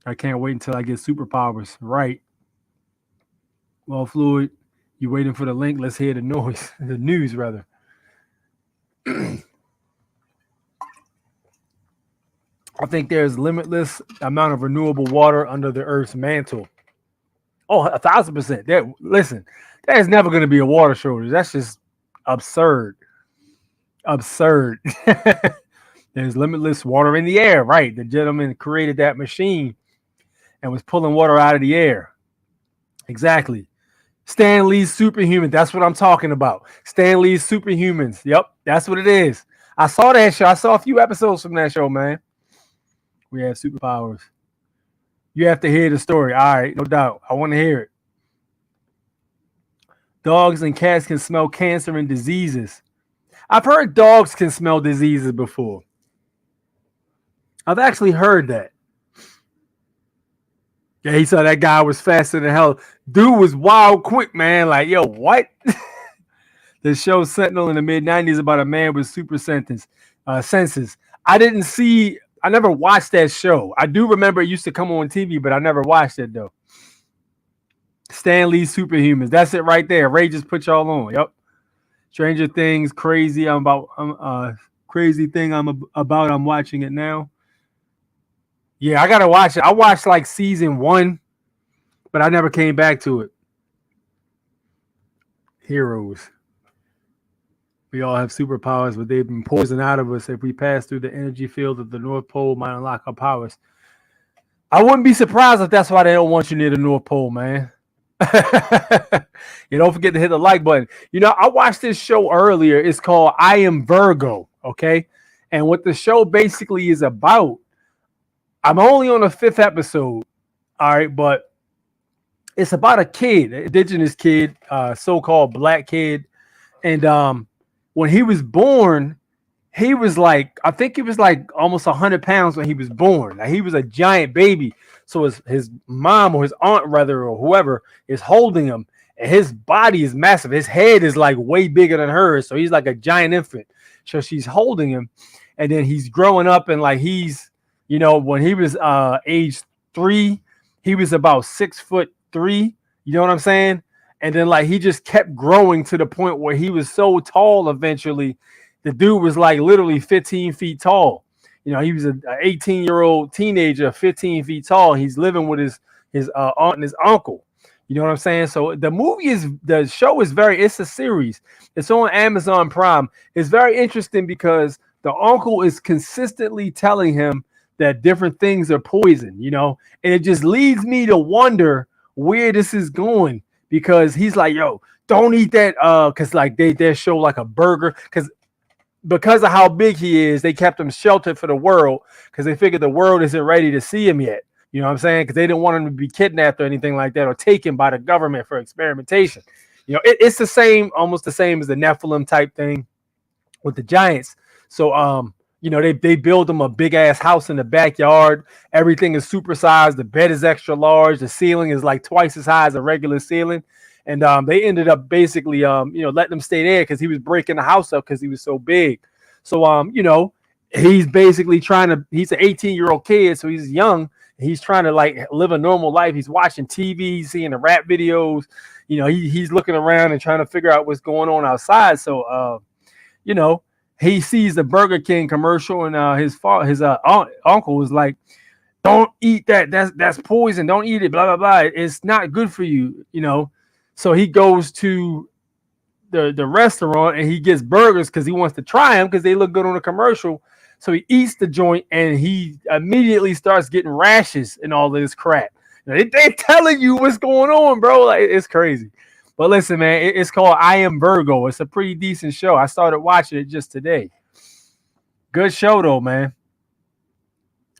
I can't wait until I get superpowers. Right. Well, Floyd, you waiting for the link? Let's hear the noise. The news, rather. I think there's limitless amount of renewable water under the Earth's mantle. Oh, 1,000%. Listen, there's never going to be a water shortage. That's just absurd. Absurd. There's limitless water in the air, right? The gentleman created that machine and was pulling water out of the air. Exactly. Stan Lee's Superhuman. That's what I'm talking about. Stan Lee's Superhumans. Yep, that's what it is. I saw that show. I saw a few episodes from that show, man. We have superpowers. You have to hear the story. All right, no doubt. I want to hear it. Dogs and cats can smell cancer and diseases. I've heard dogs can smell diseases before. I've actually heard that. Yeah, he saw that guy was faster than hell. Dude was wild quick, man. Like, yo, what? The show Sentinel in the mid-90s about a man with super senses. I never watched that show. I do remember it used to come on TV, but I never watched it, though. Stan Lee Superhumans. That's it right there. Ray just put y'all on. Yep. Stranger Things, crazy. I'm watching it now. Yeah, I gotta watch it. I watched like season 1, but I never came back to it. Heroes. We all have superpowers, but they've been poisoned out of us. If we pass through the energy field of the North Pole, might unlock our powers. I wouldn't be surprised if that's why they don't want you near the North Pole, man. You don't forget to hit the like button. You know, I watched this show earlier. It's called I Am Virgo, okay? And what the show basically is about, I'm only on the 5th episode, all right, but it's about a kid, an indigenous kid, so-called black kid, and when he was born, he was like, I think he was like almost 100 pounds when he was born. Like, he was a giant baby. So his mom or his aunt, rather, or whoever is holding him, and his body is massive. His head is like way bigger than hers. So he's like a giant infant. So she's holding him, and then he's growing up, and like he's, you know, when he was age 3, he was about 6'3". You know what I'm saying? And then like he just kept growing to the point where he was so tall eventually. The dude was like literally 15 feet tall. You know, he was an 18-year-old teenager, 15 feet tall. He's living with his aunt and his uncle. You know what I'm saying? So the show is it's a series. It's on Amazon Prime. It's very interesting because the uncle is consistently telling him that different things are poison, you know, and it just leads me to wonder where this is going, because he's like, yo, don't eat that, because like they show like a burger, because of how big he is, they kept him sheltered for the world because they figured the world isn't ready to see him yet. You know what I'm saying? Because they didn't want him to be kidnapped or anything like that, or taken by the government for experimentation. You know, it's the same, almost the same as the Nephilim type thing with the giants. So, you know, they build them a big ass house in the backyard. Everything is supersized. The bed is extra large. The ceiling is like twice as high as a regular ceiling. And they ended up basically, you know, letting him stay there because he was breaking the house up because he was so big. So, you know, he's basically he's an 18-year-old kid, so he's young. He's trying to like live a normal life. He's watching TV, he's seeing the rap videos. You know, he's looking around and trying to figure out what's going on outside. So, you know, he sees the Burger King commercial, and his uncle was like, "Don't eat that. That's poison. Don't eat it. Blah blah blah. It's not good for you." You know. So he goes to the restaurant and he gets burgers because he wants to try them because they look good on the commercial. So he eats the joint and he immediately starts getting rashes and all of this crap. They're telling you what's going on, bro. Like, it's crazy. But listen, man, it's called I Am Virgo. It's a pretty decent show. I started watching it just today. Good show though, man.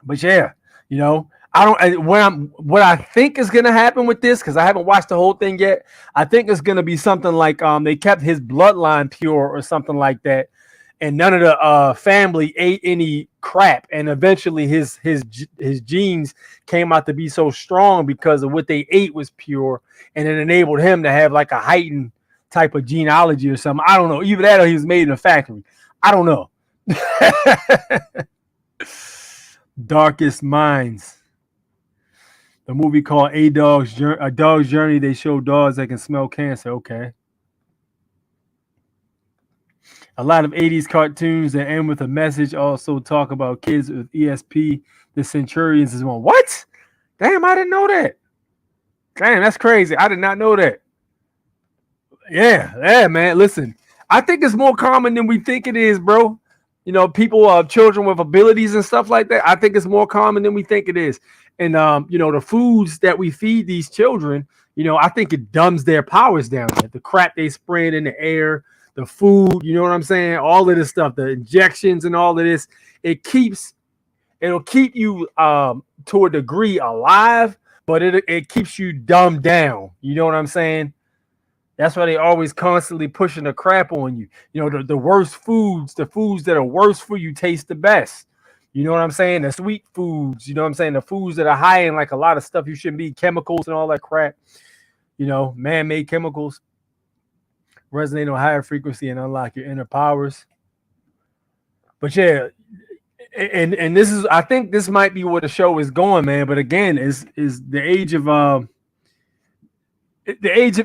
But yeah, you know, what I think is gonna happen with this, because I haven't watched the whole thing yet. I think it's gonna be something like they kept his bloodline pure or something like that, and none of the family ate any crap, and eventually his genes came out to be so strong because of what they ate was pure, and it enabled him to have like a heightened type of genealogy or something. I don't know. Either that or he was made in a factory. I don't know. Darkest Minds. The movie called A Dog's Journey. They show dogs that can smell cancer. Okay. A lot of 80s cartoons that end with a message also talk about kids with ESP. The Centurions is one. What? Damn, I didn't know that. Damn, that's crazy. I did not know that. Yeah, man. Listen, I think it's more common than we think it is, bro. You know, people, children with abilities and stuff like that. I think it's more common than we think it is. And, you know, the foods that we feed these children, you know, I think it dumbs their powers down. Like the crap they spraying in the air, the food, you know what I'm saying? All of this stuff, the injections and all of this, it'll keep you to a degree alive, but it keeps you dumbed down. You know what I'm saying? That's why they always constantly pushing the crap on you. You know, the worst foods, the foods that are worse for you taste the best. You know what I'm saying? The sweet foods, you know what I'm saying? The foods that are high in like a lot of stuff you shouldn't be, chemicals and all that crap, you know, man-made chemicals, resonate on higher frequency and unlock your inner powers. But yeah, and this is I think this might be where the show is going, man. But again, is the age of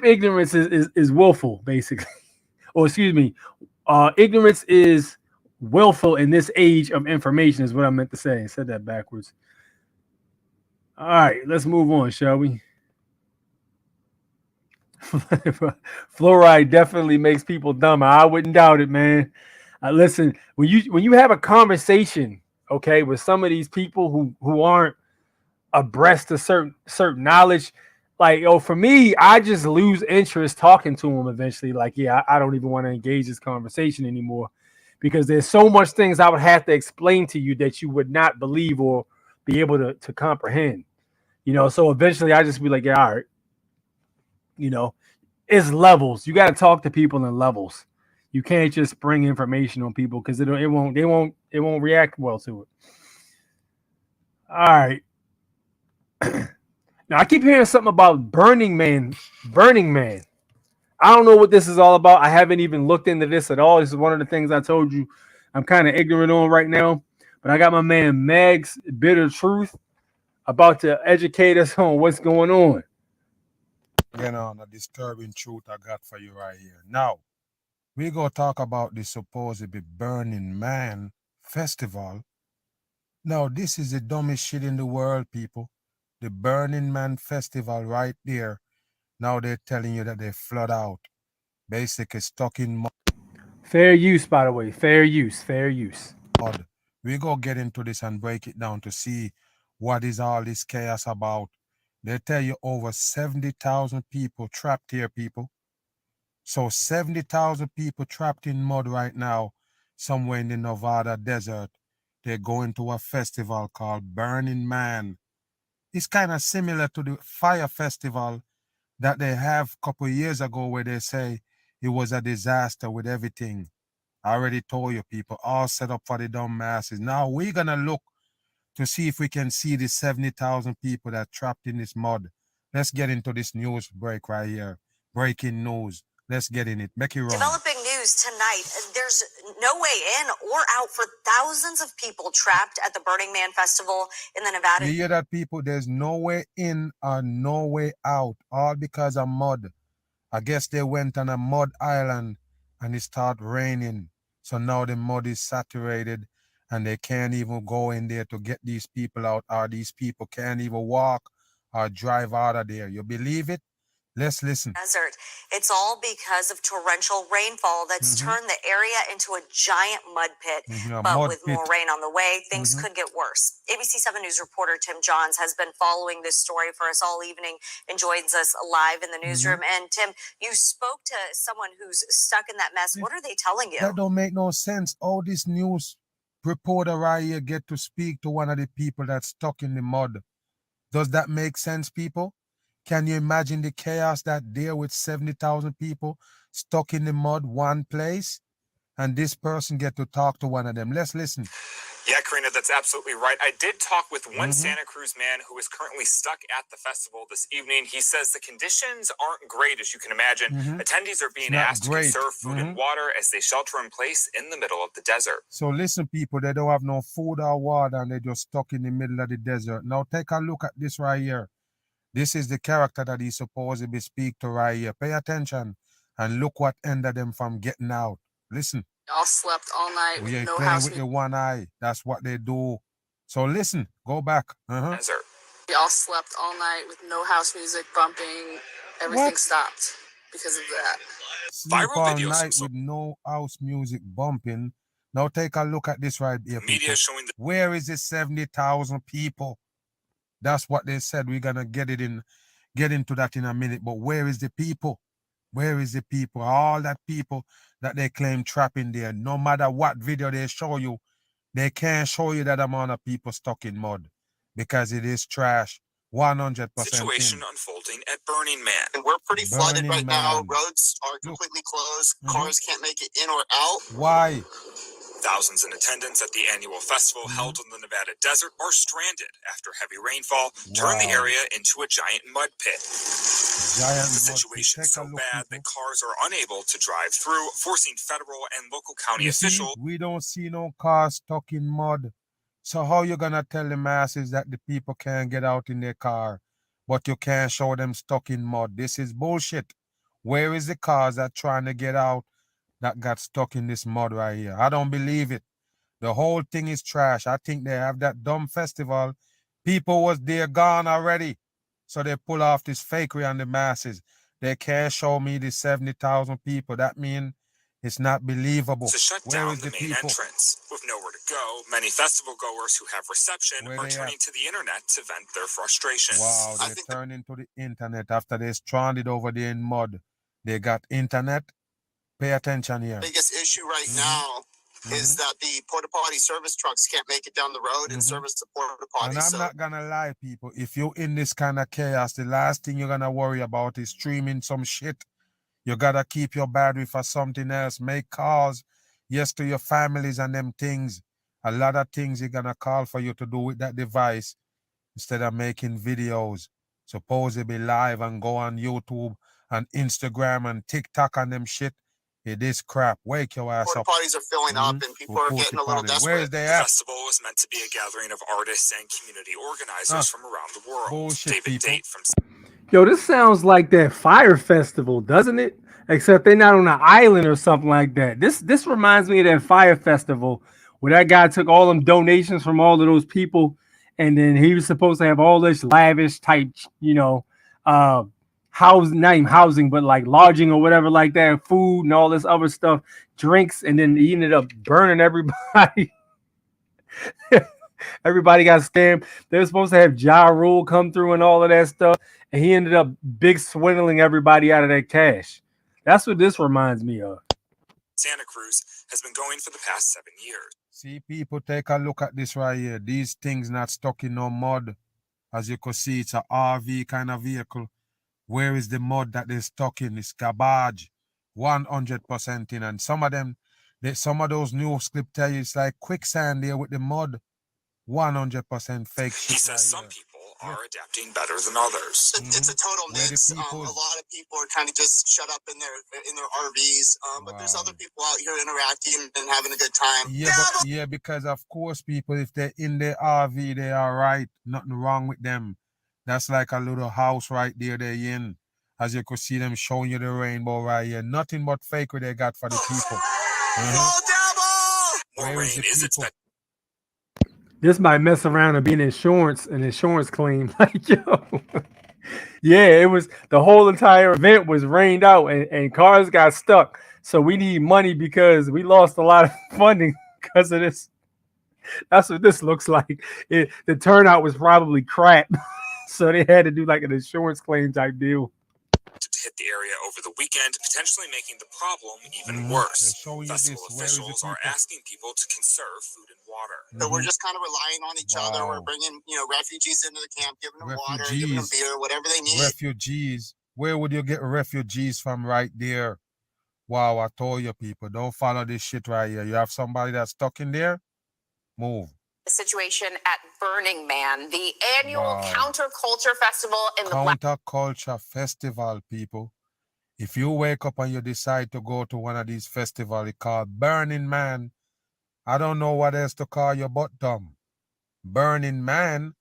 ignorance is willful, basically. Or excuse me, ignorance is willful in this age of information is what I meant to say. I said that backwards. All right, let's move on, shall we? Fluoride definitely makes people dumber. I wouldn't doubt it, man. Listen, when you have a conversation, okay, with some of these people who aren't abreast of certain knowledge, like for me, I just lose interest talking to them eventually. Like, yeah, I don't even want to engage this conversation anymore because there's so much things I would have to explain to you that you would not believe or be able to comprehend. You know, so eventually I just be like, yeah, all right. You know, it's levels. You got to talk to people in levels. You can't just bring information on people because it won't react well to it. All right. Now I keep hearing something about Burning Man. Burning Man. I don't know what this is all about. I haven't even looked into this at all. This is one of the things I told you I'm kind of ignorant on right now. But I got my man Meg's Bitter Truth about to educate us on what's going on. Again, on a disturbing truth I got for you right here. Now, we go talk about the supposedly Burning Man festival. Now, this is the dumbest shit in the world, people. The Burning Man festival right there. Now they're telling you that they flood out. Basically stuck in mud. Fair use, by the way. Fair use. Fair use. We go get into this and break it down to see what is all this chaos about. They tell you over 70,000 people trapped here, people. So 70,000 people trapped in mud right now, somewhere in the Nevada desert. They're going to a festival called Burning Man. It's kind of similar to the fire festival that they have a couple of years ago where they say it was a disaster with everything. I already told you, people, all set up for the dumb masses. Now we're going to look to see if we can see the 70,000 people that trapped in this mud. Let's get into this news break right here. Breaking news. Let's get in it. Make it run. Developing news tonight. There's no way in or out for thousands of people trapped at the Burning Man Festival in the Nevada. You hear that, people? There's no way in or no way out, all because of mud. I guess they went on a mud island and it started raining. So now the mud is saturated and they can't even go in there to get these people out, or these people can't even walk or drive out of there. You believe it? Let's listen. Desert. It's all because of torrential rainfall that's turned the area into a giant mud pit. But with more rain on the way, things could get worse. ABC 7 News reporter Tim Johns has been following this story for us all evening and joins us live in the newsroom. And Tim, you spoke to someone who's stuck in that mess. What are they telling you? That don't make no sense. All this news reporter right here get to speak to one of the people that's stuck in the mud. Does that make sense, people? Can you imagine the chaos that there with 70,000 people stuck in the mud, one place? And this person get to talk to one of them. Let's listen. Yeah, Karina, that's absolutely right. I did talk with one Santa Cruz man who is currently stuck at the festival this evening. He says the conditions aren't great, as you can imagine. Attendees are being asked to conserve food and water as they shelter in place in the middle of the desert. So listen, people, they don't have no food or water and they're just stuck in the middle of the desert. Now take a look at this right here. This is the character that he's supposed to be speak to right here. Pay attention and look what ended them from getting out. Listen. Y'all slept all night We with ain't no playing house with your one eye. That's what they do. So listen, go back. Desert. Y'all slept all night with no house music bumping. Everything stopped because of that. Sleep all night with no house music bumping. Now take a look at this right here, people. Showing Where is the 70,000 people? That's what they said. We're gonna get into that in a minute. But where is the people? Where is the people? All that people that they claim trapped in there. No matter what video they show you, they can't show you that amount of people stuck in mud because it is trash. 100% Situation in. unfolding at Burning Man. And we're pretty flooded Burning right now. Man. Roads are completely closed. Cars can't make it in or out. Why? Thousands in attendance at the annual festival held in the Nevada desert are stranded after heavy rainfall turned the area into a giant mud pit. The situation is so bad that cars are unable to drive through, forcing federal and local county officials. We don't see no cars stuck in mud. So how you gonna tell the masses that the people can't get out in their car, but you can't show them stuck in mud? This is bullshit. Where is the cars that trying to get out that got stuck in this mud right here? I don't believe it. The whole thing is trash. I think they have that dumb festival. People was there gone already. So they pull off this fakery on the masses. They can't show me the 70,000 people. That means it's not believable. To shut down the main entrance. With nowhere to go, many festival goers who have reception are turning to the internet to vent their frustrations. Wow, they turn into the internet after they're stranded over there in mud. They got internet. Pay attention here. The biggest issue right now is that the porta potty service trucks can't make it down the road and service the porta potties. And I'm not gonna lie, people. If you're in this kind of chaos, the last thing you're gonna worry about is streaming some shit. You gotta keep your battery for something else. Make calls, yes, to your families and them things. A lot of things you're gonna call for you to do with that device instead of making videos. Supposedly live and go on YouTube and Instagram and TikTok and them shit. It is crap. Wake your ass up. Parties are filling up and people are getting a little desperate. Where's they The at? festival was meant to be a gathering of artists and community organizers from around the world. Bullshit, David Date from Yo, this sounds like that fire festival, doesn't it? Except they're not on an island or something like that. This reminds me of that fire festival where that guy took all them donations from all of those people, and then he was supposed to have all this lavish type, not even housing, but like lodging or whatever like that, food and all this other stuff, drinks, and then he ended up burning everybody. Everybody got scammed. They were supposed to have Ja Rule come through and all of that stuff, and he ended up big swindling everybody out of that cash. That's what this reminds me of. Santa Cruz has been going for the past 7 years. See, people, take a look at this right here. These things not stuck in no mud. As you can see, it's a RV kind of vehicle. Where is the mud that they're stuck in? It's garbage. 100% in. And some of them, some of those news clips tell you it's like quicksand there with the mud. 100% fake shit. He says some people are adapting better than others. It's a total mix. A lot of people are kind of just shut up in their RVs, but there's other people out here interacting and having a good time. Yeah, because of course, people, if they're in their RV, they are right. Nothing wrong with them. That's like a little house right there they're in. As you could see them showing you the rainbow right here. Nothing but fake what they got for the people. More rain is expected. This might mess around and be an insurance claim. Like, yo. Yeah, it was the whole entire event was rained out and cars got stuck. So we need money because we lost a lot of funding because of this. That's what this looks like. The turnout was probably crap. So they had to do like an insurance claim type deal. To hit the area over the weekend, potentially making the problem even worse. Festival officials are asking people to conserve food and water. So we're just kind of relying on each other. We're bringing, refugees into the camp, giving them water, giving them beer, whatever they need. Refugees. Where would you get refugees from right there? Wow, I told you, people, don't follow this shit right here. You have somebody that's stuck in there? Move. The situation at Burning Man, the annual counterculture festival in the Counterculture festival, people. If you wake up and you decide to go to one of these festivals, it's called Burning Man. I don't know what else to call your butt dumb. Burning Man.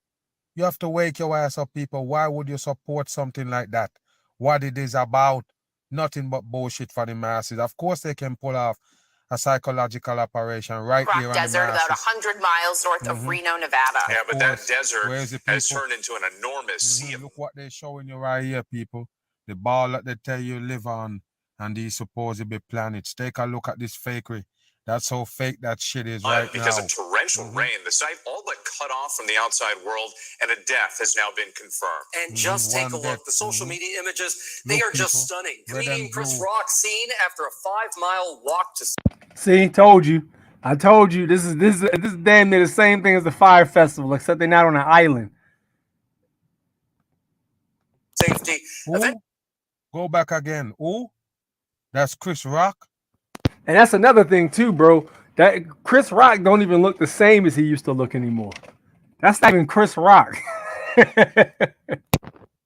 You have to wake your ass up, people. Why would you support something like that? What it is about? Nothing but bullshit for the masses. Of course they can pull off a psychological operation right here on desert the about 100 miles north of Reno, Nevada. Yeah, but that desert has turned into an enormous sea of... Look what they're showing you right here, people. The ball that they tell you live on and these supposedly planets. Take a look at this fakery. That's how fake that shit is right because now. of torrential rain, the site all but cut off from the outside world, and a death has now been confirmed. And just take a look. The social media images, they are just stunning. Comedian Chris Rock seen after a 5-mile walk to... See, told you. I told you this is damn near the same thing as the fire festival, except they're not on an island. safety. Go back again. Who? That's Chris Rock. And that's another thing too, bro. That Chris Rock don't even look the same as he used to look anymore. That's not even Chris Rock.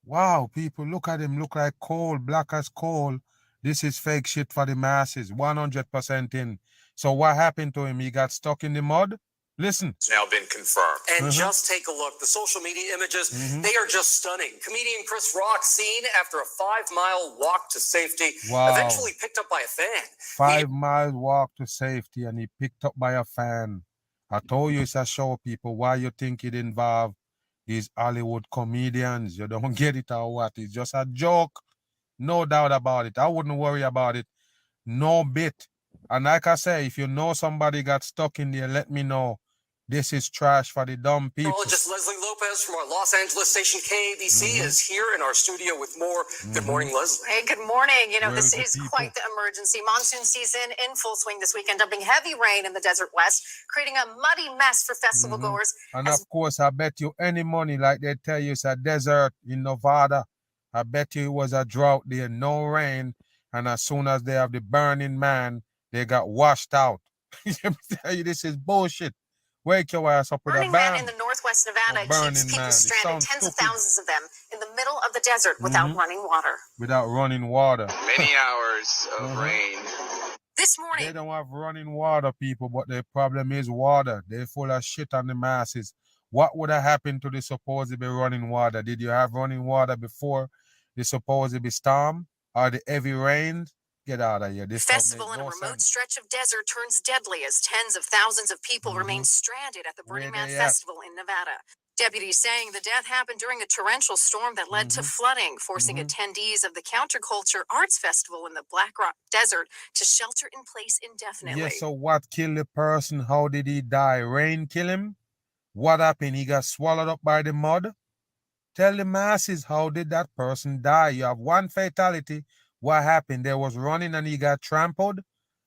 Wow, people, look at him. Look like coal, black as coal. This is fake shit for the masses. 100% in. So what happened to him? He got stuck in the mud? Listen. It's now been confirmed. And just take a look. The social media images, they are just stunning. Comedian Chris Rock seen after a 5-mile walk to safety, eventually picked up by a fan. 5-mile walk to safety, and he picked up by a fan. I told you it's a show, people. Why you think it involved these Hollywood comedians? You don't get it or what? It's just a joke. No doubt about it. I wouldn't worry about it. No bit. And like I say, if you know somebody got stuck in there, let me know. This is trash for the dumb people. Meteorologist Leslie Lopez from our Los Angeles station KABC is here in our studio with more. Good morning, Leslie. Hey, good morning. You know, Very this good is people. quite the emergency. Monsoon season in full swing this weekend, dumping heavy rain in the desert west, creating a muddy mess for festival goers. And of course, I bet you any money, like they tell you, it's a desert in Nevada. I bet you it was a drought there, no rain. And as soon as they have the Burning Man, they got washed out. Let me tell you, this is bullshit. Wake your ass up with a Burning Man bam. in the northwest Nevada Burning keeps people Man. It stranded, sounds tens of stupid. thousands of them in the middle of the desert without running water. Without running water. Many hours of rain. This morning, They don't have running water, people, but the problem is water. They're full of shit on the masses. What would have happened to the supposedly running water? Did you have running water before the supposedly storm or the heavy rain? Get out of here. This festival in a remote stretch of desert turns deadly as tens of thousands of people remain stranded at the Burning Man they at? Festival in Nevada. Deputies saying the death happened during a torrential storm that led to flooding, forcing attendees of the Counterculture Arts Festival in the Black Rock Desert to shelter in place indefinitely. Yeah, so what killed the person? How did he die? Rain kill him? What happened? He got swallowed up by the mud? Tell the masses, how did that person die? You have one fatality. What happened? There was running and he got trampled?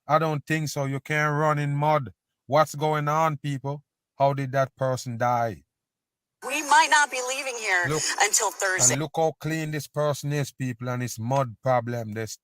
I don't think so. You can't run in mud. What's going on, people? How did that person die? We might not be leaving here until Thursday. And look how clean this person is, people, and his mud problem. This.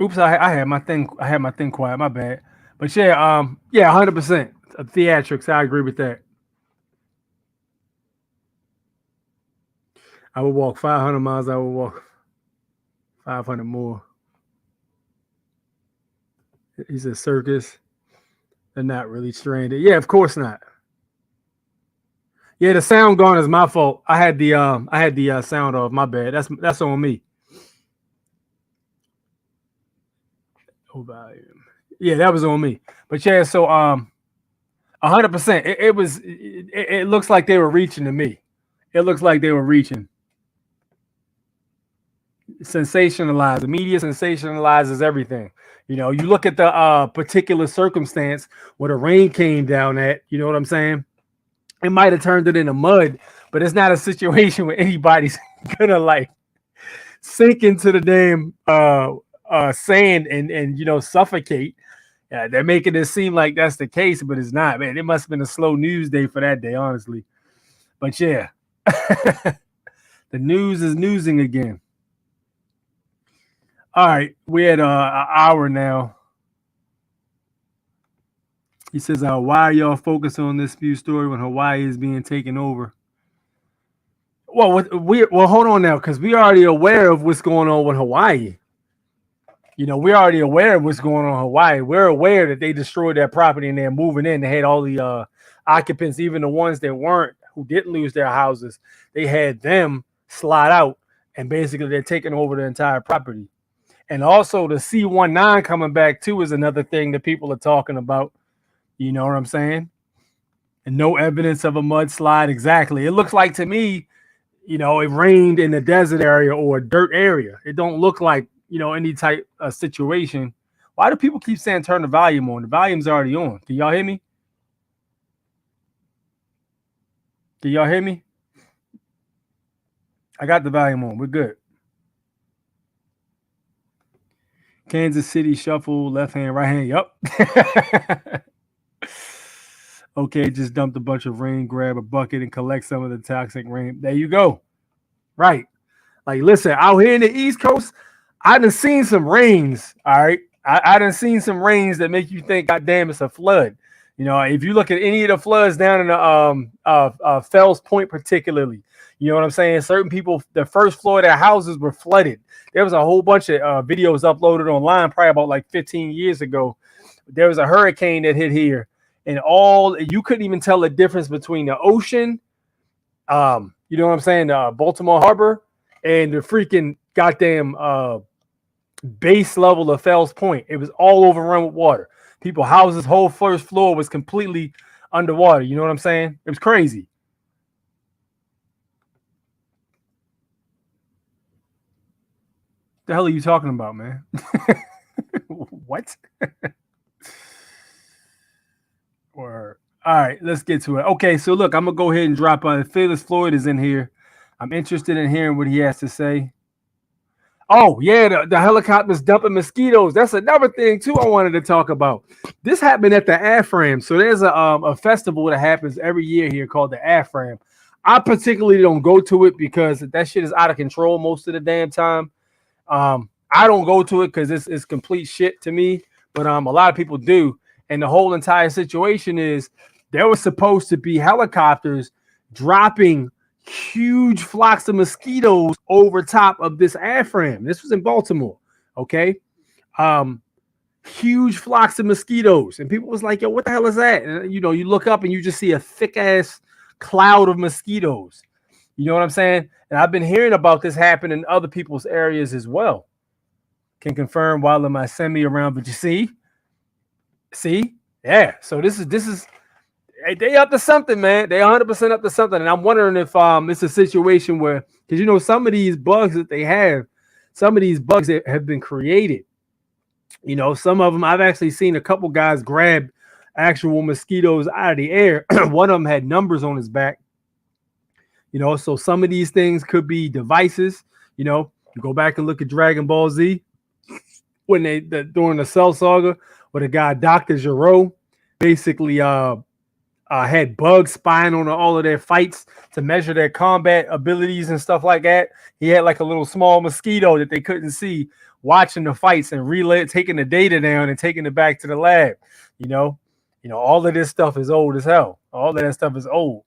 Oops, I had my thing. I had my thing quiet. My bad. But yeah, 100% theatrics. I agree with that. I would walk 500 miles. I would walk 500 more. He said circus. They're not really stranded. Yeah, of course not. Yeah, the sound gone is my fault. I had the sound off. My bad. That's on me. Oh, volume. Yeah, that was on me. But yeah, so 100%. It looks like they were reaching to me. It looks like they were reaching. sensationalized. The media sensationalizes everything. You know, you look at the particular circumstance where the rain came down at, you know what I'm saying? It might have turned it into mud, but it's not a situation where anybody's gonna like sink into the damn sand and you know suffocate. Yeah, they're making it seem like that's the case, but it's not, man. It must have been a slow news day for that day, honestly. But yeah, the news is newsing again. All right, we're at an hour now. He says, why are y'all focused on this spew story when Hawaii is being taken over? Well, hold on now, because we already aware of what's going on with Hawaii. You know, we're already aware of what's going on in Hawaii. We're aware that they destroyed that property and they're moving in. They had all the occupants, even the ones that weren't, who didn't lose their houses. They had them slide out, and basically they're taking over the entire property. And also the C-19 coming back too is another thing that people are talking about. You know what I'm saying? And no evidence of a mudslide. Exactly. It looks like to me, you know, it rained in the desert area or a dirt area. It don't look like, you know, any type of situation. Why do people keep saying turn the volume on? The volume's already on. Can y'all hear me? Can y'all hear me? I got the volume on. We're good. Kansas City shuffle, left hand, right hand. Yup. Okay, just dumped a bunch of rain, grab a bucket and collect some of the toxic rain. There you go. Right. Like, listen, out here in the East Coast, I done seen some rains. All right. I done seen some rains that make you think, God damn, it's a flood. You know, if you look at any of the floods down in the Fells Point, particularly, you know what I'm saying? Certain people, the first floor of their houses were flooded. There was a whole bunch of videos uploaded online probably about like 15 years ago. There was a hurricane that hit here, and you couldn't even tell the difference between the ocean, you know what I'm saying, Baltimore Harbor, and the freaking goddamn base level of Fells Point. It was all overrun with water. People, houses, whole first floor was completely underwater. You know what I'm saying? It was crazy. The hell are you talking about, man? What? Or all right, let's get to it. Okay, so look, I'm gonna go ahead and drop Phyllis Floyd is in here. I'm interested in hearing what he has to say. Oh yeah, the helicopters dumping mosquitoes. That's another thing too I wanted to talk about. This happened at the AFRAM. So there's a festival that happens every year here called the AFRAM. I particularly don't go to it because that shit is out of control most of the damn time. I don't go to it because it's complete shit to me. But a lot of people do. And the whole entire situation is there was supposed to be helicopters dropping huge flocks of mosquitoes over top of this AFRAM. This was in Baltimore, okay? Huge flocks of mosquitoes. And people was like, yo, what the hell is that? And, you know, you look up and you just see a thick-ass cloud of mosquitoes. You know what I'm saying? And I've been hearing about this happen in other people's areas as well. Can confirm while in my semi around, but you see? Yeah. So this is they up to something, man. They 100% up to something. And I'm wondering if it's a situation where, because you know, some of these bugs that they have, some of these bugs that have been created, you know, some of them I've actually seen a couple guys grab actual mosquitoes out of the air. One of them had numbers on his back. You know, so some of these things could be devices. You know, you go back and look at Dragon Ball Z when during the Cell Saga, where the guy Dr. Gero basically had bugs spying on all of their fights to measure their combat abilities and stuff like that. He had like a little small mosquito that they couldn't see watching the fights and taking the data down and taking it back to the lab. You know, all of this stuff is old as hell. All of that stuff is old.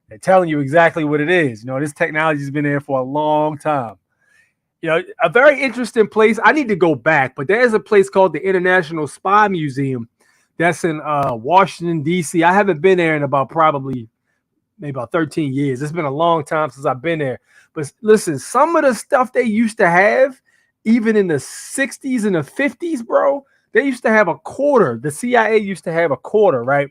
They're telling you exactly what it is. You know, this technology has been there for a long time. You know, a very interesting place. I need to go back, but there's a place called the International Spy Museum that's in Washington, D.C. I haven't been there in about maybe about 13 years. It's been a long time since I've been there. But listen, some of the stuff they used to have, even in the 60s and the 50s, bro, they used to have a quarter. The CIA used to have a quarter, right?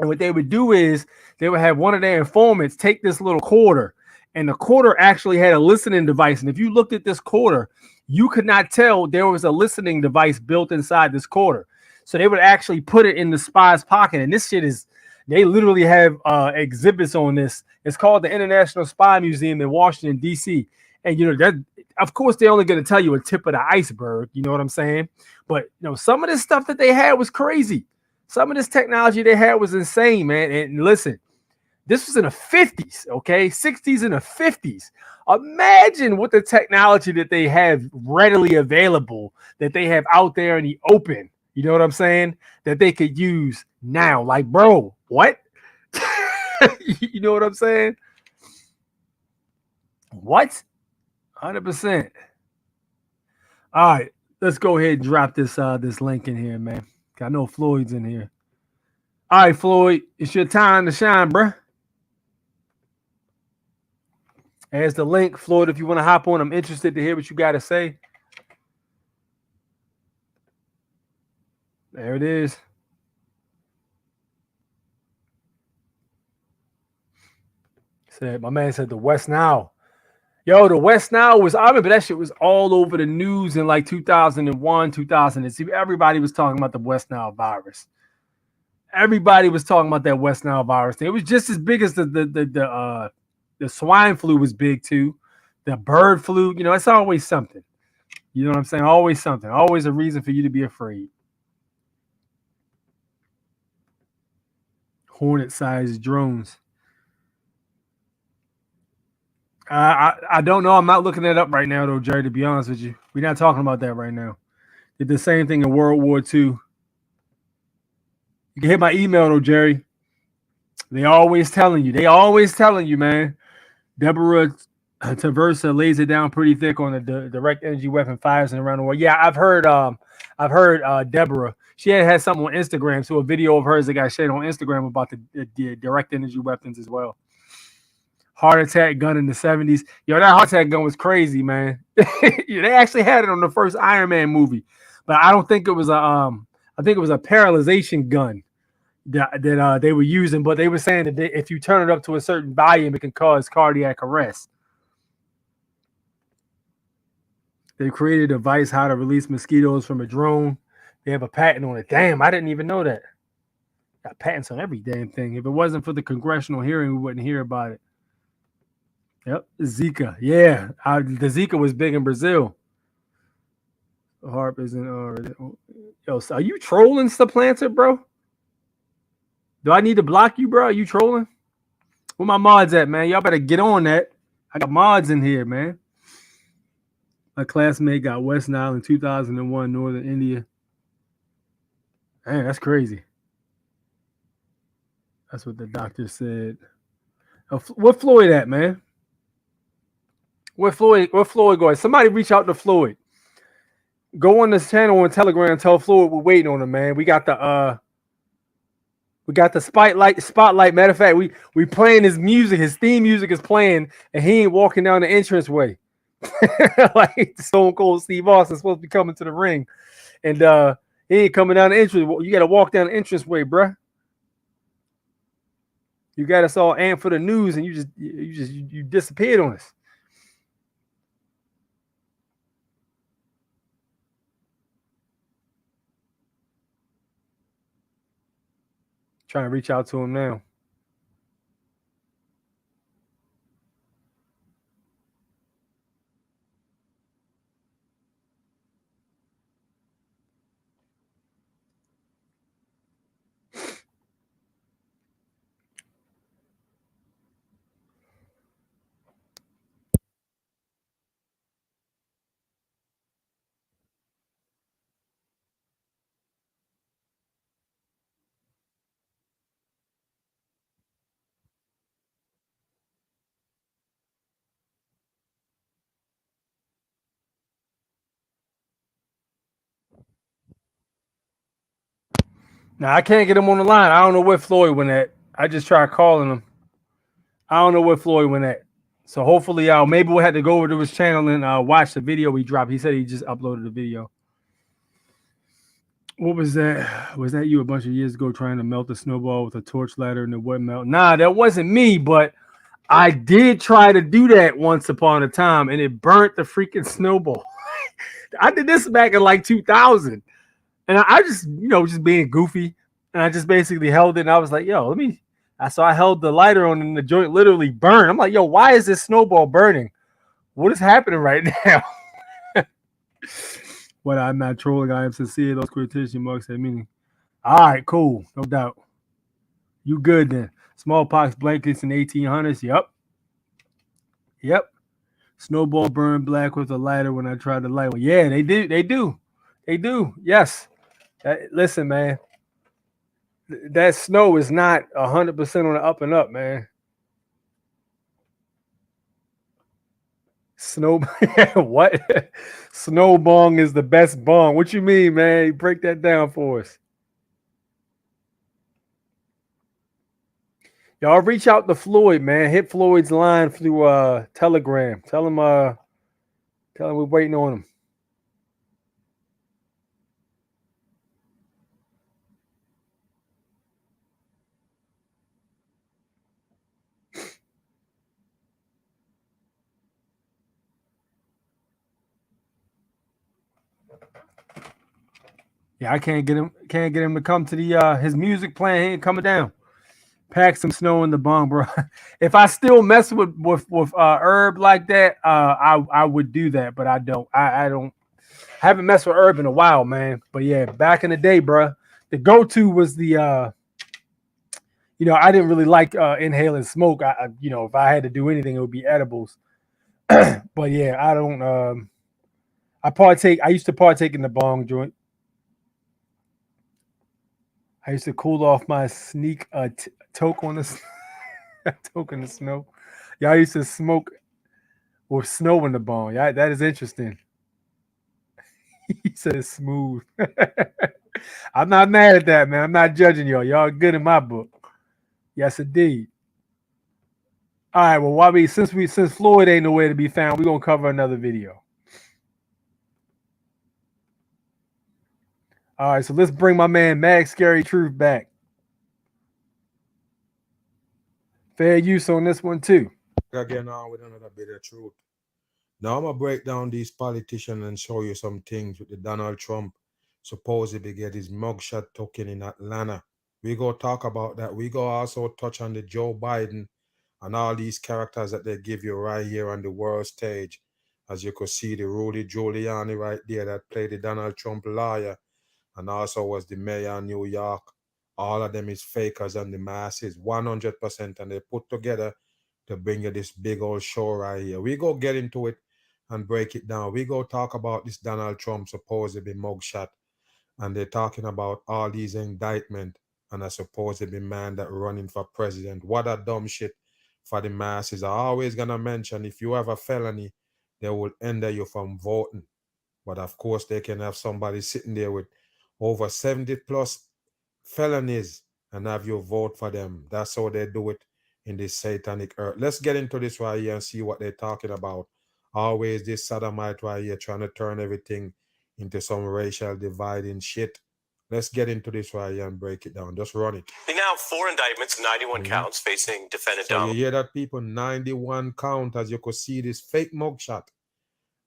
And what they would do is they would have one of their informants take this little quarter and the quarter actually had a listening device. And if you looked at this quarter, you could not tell there was a listening device built inside this quarter. So they would actually put it in the spy's pocket. And this shit is, they literally have exhibits on this. It's called the International Spy Museum in Washington, D.C. And, you know, that, of course, they're only going to tell you a tip of the iceberg. You know what I'm saying? But, you know, some of this stuff that they had was crazy. Some of this technology they had was insane, man. And listen, this was in the 50s, okay? 60s and the 50s. Imagine what the technology that they have readily available, that they have out there in the open, you know what I'm saying, that they could use now. Like, bro, what? You know what I'm saying? What? 100%. All right, let's go ahead and drop this this link in here, man. I know Floyd's in here. All right, Floyd, it's your time to shine, bruh. There's the link, Floyd, if you want to hop on. I'm interested to hear what you got to say. There it is. Said my man said the West Nile. Yo, the West Nile was, I remember that shit was all over the news in like 2001, 2002. Everybody was talking about the West Nile virus. Everybody was talking about that West Nile virus thing. It was just as big as the swine flu was big too. The bird flu, you know, it's always something. You know what I'm saying? Always something. Always a reason for you to be afraid. Hornet-sized drones. I don't know. I'm not looking that up right now, though, Jerry, to be honest with you. We're not talking about that right now. Did the same thing in World War II. You can hit my email, though, Jerry. They always telling you, man. Deborah Taversa lays it down pretty thick on the direct energy weapon fires and around the world. Yeah, I've heard Deborah. She had something on Instagram, so a video of hers that got shared on Instagram about the direct energy weapons as well. Heart attack gun in the 70s. Yo, that heart attack gun was crazy, man. Yeah, they actually had it on the first Iron Man movie, but I don't think it was I think it was a paralyzation gun that they were using. But they were saying that if you turn it up to a certain volume, it can cause cardiac arrest. They created a device how to release mosquitoes from a drone. They have a patent on it. Damn, I didn't even know that. Got patents on every damn thing. If it wasn't for the congressional hearing, we wouldn't hear about it. Yep, Zika. Yeah, the Zika was big in Brazil. Harp isn't. Yo, so are you trolling, Supplanter, bro? Do I need to block you, bro? Are you trolling? Where my mods at, man? Y'all better get on that. I got mods in here, man. My classmate got West Nile in 2001, Northern India. Man, that's crazy. That's what the doctor said. What Floyd at, man? Where Floyd going? Somebody reach out to Floyd. Go on this channel on Telegram and tell Floyd we're waiting on him, man. We got the spotlight. Matter of fact, we playing his music. His theme music is playing, and he ain't walking down the entranceway. Like Stone Cold Steve Austin supposed to be coming to the ring, and he ain't coming down the entrance. You got to walk down the entranceway, bruh. You got us all amped for the news, and you disappeared on us. Trying to reach out to him now. Now I can't get him on the line. I don't know where Floyd went at. I just tried calling him. I don't know where Floyd went at. So hopefully, maybe we'll have to go over to his channel and watch the video he dropped. He said he just uploaded the video. What was that? Was that you a bunch of years ago trying to melt a snowball with a torch ladder and it wouldn't melt? Nah, that wasn't me, but I did try to do that once upon a time, and it burnt the freaking snowball. I did this back in like 2000, and I just, just being goofy, and I just basically held it, and I was like, yo, so I held the lighter on, and the joint literally burned. I'm like, yo, why is this snowball burning? What is happening right now? But I'm not trolling. I am sincere. Those quotation marks have meaning. All right, cool. No doubt. You good then. Smallpox blankets in 1800s. Yep. Snowball burned black with a lighter when I tried to light one. Yeah, they do. Yes. Listen, man. That snow is not 100% on the up and up, man. What? Snow bong is the best bong. What you mean, man? Break that down for us. Y'all reach out to Floyd, man. Hit Floyd's line through Telegram. Tell him we're waiting on him. Yeah, I can't get him to come to the his music playing. He ain't coming down. Pack some snow in the bong, bro. If I still mess with Herb like that, I would do that, but I don't. I haven't messed with Herb in a while, man. But yeah, back in the day, bro, the go-to was the I didn't really like inhaling smoke. If I had to do anything, it would be edibles. But yeah, I don't. I used to partake in the bong joint. I used to cool off my sneak toke on the toke in the snow. Y'all used to smoke with snow in the bong. Yeah, that is interesting. He said it's smooth. I'm not mad at that, man. I'm not judging y'all. Y'all good in my book. Yes, indeed. All right, well, Wabi, since Floyd ain't nowhere to be found, we're gonna cover another video. All right, so let's bring my man Mag Scary Truth back. Fair use on this one too. Again, on with another bit of truth. Now I'm gonna break down these politicians and show you some things with the Donald Trump supposedly get his mugshot taken in Atlanta. We go talk about that. We go also touch on the Joe Biden and all these characters that they give you right here on the world stage. As you could see, the Rudy Giuliani right there that played the Donald Trump lawyer and also was the mayor of New York. All of them is fakers and the masses, 100%, and they put together to bring you this big old show right here. We go get into it and break it down. We go talk about this Donald Trump supposedly mugshot, and they're talking about all these indictment and a supposedly man that running for president. What a dumb shit for the masses. I always gonna mention if you have a felony, they will hinder you from voting. But of course, they can have somebody sitting there with over 70 plus felonies and have you vote for them. That's how they do it in this satanic earth. Let's get into this right here and see what they're talking about. Always this sodomite right here trying to turn everything into some racial dividing shit. Let's get into this right here and break it down. Just run it. They now have 4 indictments, 91 counts facing defendant So Donald. you hear that, people? 91 count, as you could see this fake mugshot.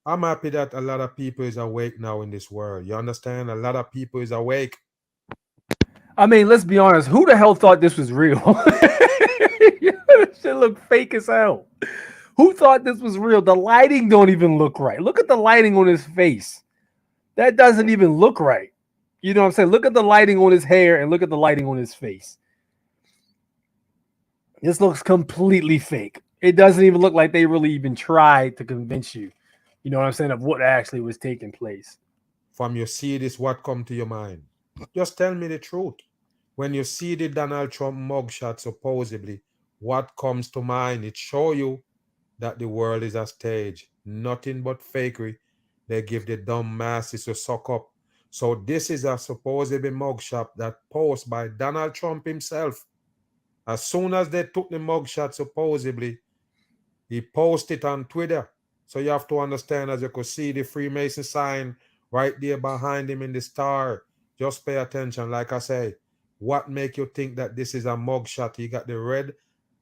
I'm happy that a lot of people is awake now in this world. You understand? A lot of people is awake. I mean, let's be honest. Who the hell thought this was real? This shit look fake as hell. Who thought this was real? The lighting don't even look right. Look at the lighting on his face. That doesn't even look right. You know what I'm saying? Look at the lighting on his hair and look at the lighting on his face. This looks completely fake. It doesn't even look like they really even tried to convince you. You know what I'm saying? Of what actually was taking place. From you see this, what come to your mind? Just tell me the truth. When you see the Donald Trump mugshot, supposedly, what comes to mind? It show you that the world is a stage. Nothing but fakery. They give the dumb masses to suck up. So this is a supposedly mugshot that posted by Donald Trump himself. As soon as they took the mugshot, supposedly, he posted on Twitter. So you have to understand, as you could see the Freemason sign right there behind him in the star. Just pay attention. Like I say, what make you think that this is a mugshot? He got the red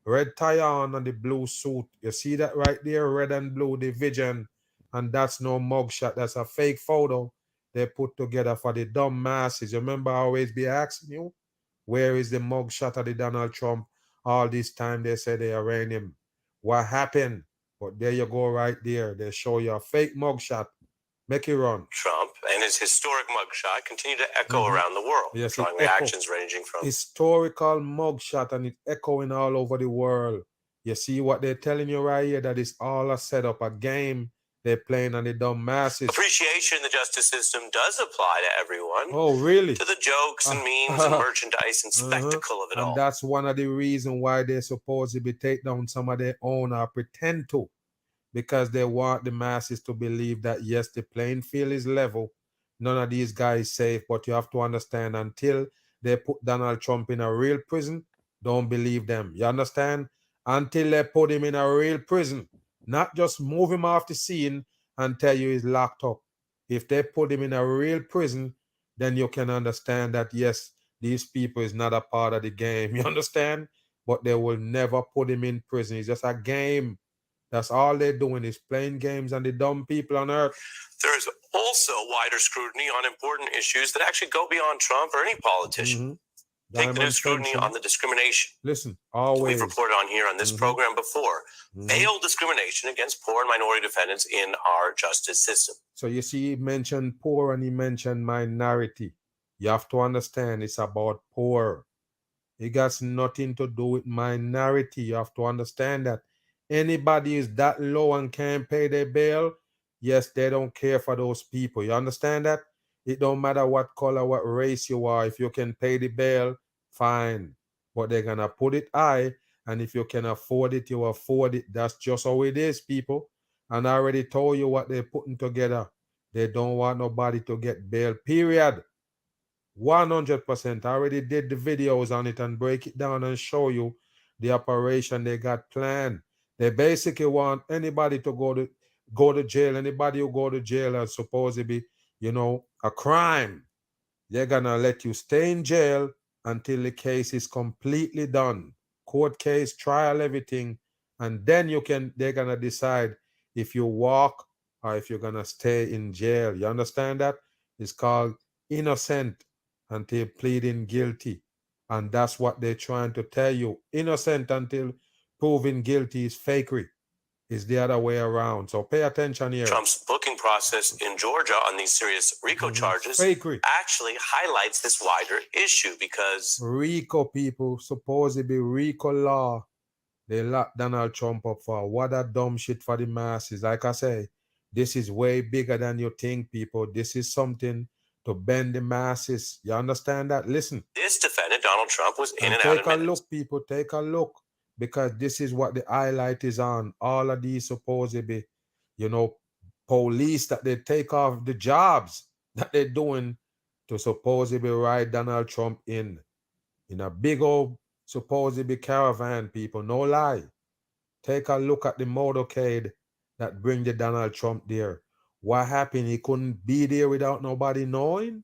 red tie on and the blue suit. You see that right there, red and blue division, and that's no mugshot. That's a fake photo they put together for the dumb masses. You remember I always be asking you, where is the mugshot of the Donald Trump? All this time they say they arraigned him. What happened? But there you go right there. They show you a fake mugshot. Make it run. Trump and his historic mugshot continue to echo around the world, Yes, drawing it echo. reactions ranging from Historical mugshot, and it's echoing all over the world. You see what they're telling you right here, that it's all a setup, a game they're playing on the dumb masses. appreciation in the justice system does apply to everyone. Oh, really? To the jokes and memes and merchandise and spectacle of it all. And that's one of the reasons why they're supposed to be take down some of their own or pretend to, because they want the masses to believe that, yes, the playing field is level. None of these guys safe, but you have to understand, until they put Donald Trump in a real prison, don't believe them. You understand? Until they put him in a real prison, not just move him off the scene and tell you he's locked up. If they put him in a real prison, then you can understand that, yes, these people is not a part of the game. You understand? But they will never put him in prison. It's just a game. That's all they're doing, is playing games on the dumb people on earth. There is also wider scrutiny on important issues that actually go beyond Trump or any politician. Take the new scrutiny on the discrimination. Listen, always. We've reported on here on this program before. Veiled discrimination against poor and minority defendants in our justice system. So you see, he mentioned poor and he mentioned minority. You have to understand, it's about poor. It got nothing to do with minority. You have to understand that. Anybody is that low and can't pay their bill, yes, they don't care for those people. You understand that? It don't matter what color, what race you are. If you can pay the bill, fine. But they're going to put it high. And if you can afford it, you afford it. That's just how it is, people. And I already told you what they're putting together. They don't want nobody to get bail, period. 100%. I already did the videos on it and break it down and show you the operation they got planned. They basically want anybody to go to jail. Anybody who go to jail is supposed to be, a crime. They're gonna let you stay in jail until the case is completely done. Court case, trial, everything. And then they're gonna decide if you walk or if you're gonna stay in jail. You understand that? It's called innocent until pleading guilty. And that's what they're trying to tell you. Innocent until proven guilty is fakery. It's the other way around. So pay attention here. Trump's booking process in Georgia on these serious RICO charges fakery actually highlights this wider issue because RICO people, supposed to be RICO law, they locked Donald Trump up for. What a dumb shit for the masses. Like I say, this is way bigger than you think, people. This is something to bend the masses. You understand that? Listen. This defendant, Donald Trump, was in and out Take in a minutes. look, people. Take a look. Because this is what the highlight is on. All of these supposed to be, police that they take off the jobs that they're doing to supposedly ride Donald Trump in a big old supposedly caravan, people. No lie. Take a look at the motorcade that bring the Donald Trump there. What happened? He couldn't be there without nobody knowing?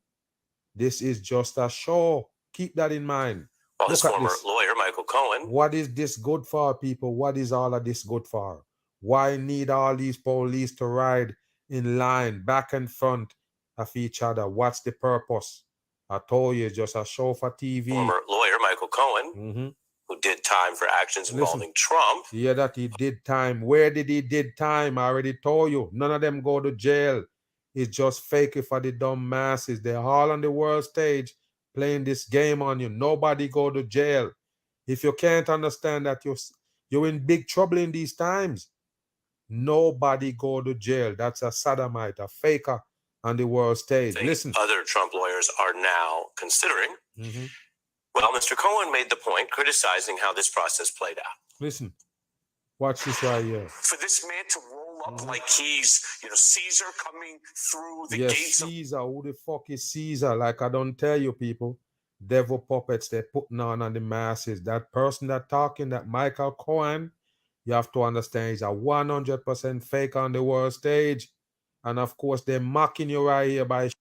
This is just a show. Keep that in mind. Well, his former lawyer, Michael Cohen. What is this good for, people? What is all of this good for? Why need all these police to ride in line, back and front of each other? What's the purpose? I told you, it's just a show for TV. Former lawyer, Michael Cohen, who did time for actions involving Trump. Yeah, that he did time. Where did he did time? I already told you. None of them go to jail. It's just fake for the dumb masses. They're all on the world stage playing this game on you. Nobody go to jail. If you can't understand that, you're in big trouble in these times. Nobody go to jail. That's a sodomite, a faker on the world stage. Listen. Other Trump lawyers are now considering. Well, Mr. Cohen made the point criticizing how this process played out. Listen. Watch this right here. For this man to roll up like he's, Caesar coming through the gates of... Caesar. Who the fuck is Caesar? Like I don't tell you, people. Devil puppets they're putting on the masses. That person that talking, that Michael Cohen, you have to understand he's a 100% fake on the world stage. And of course, they're mocking you right here by...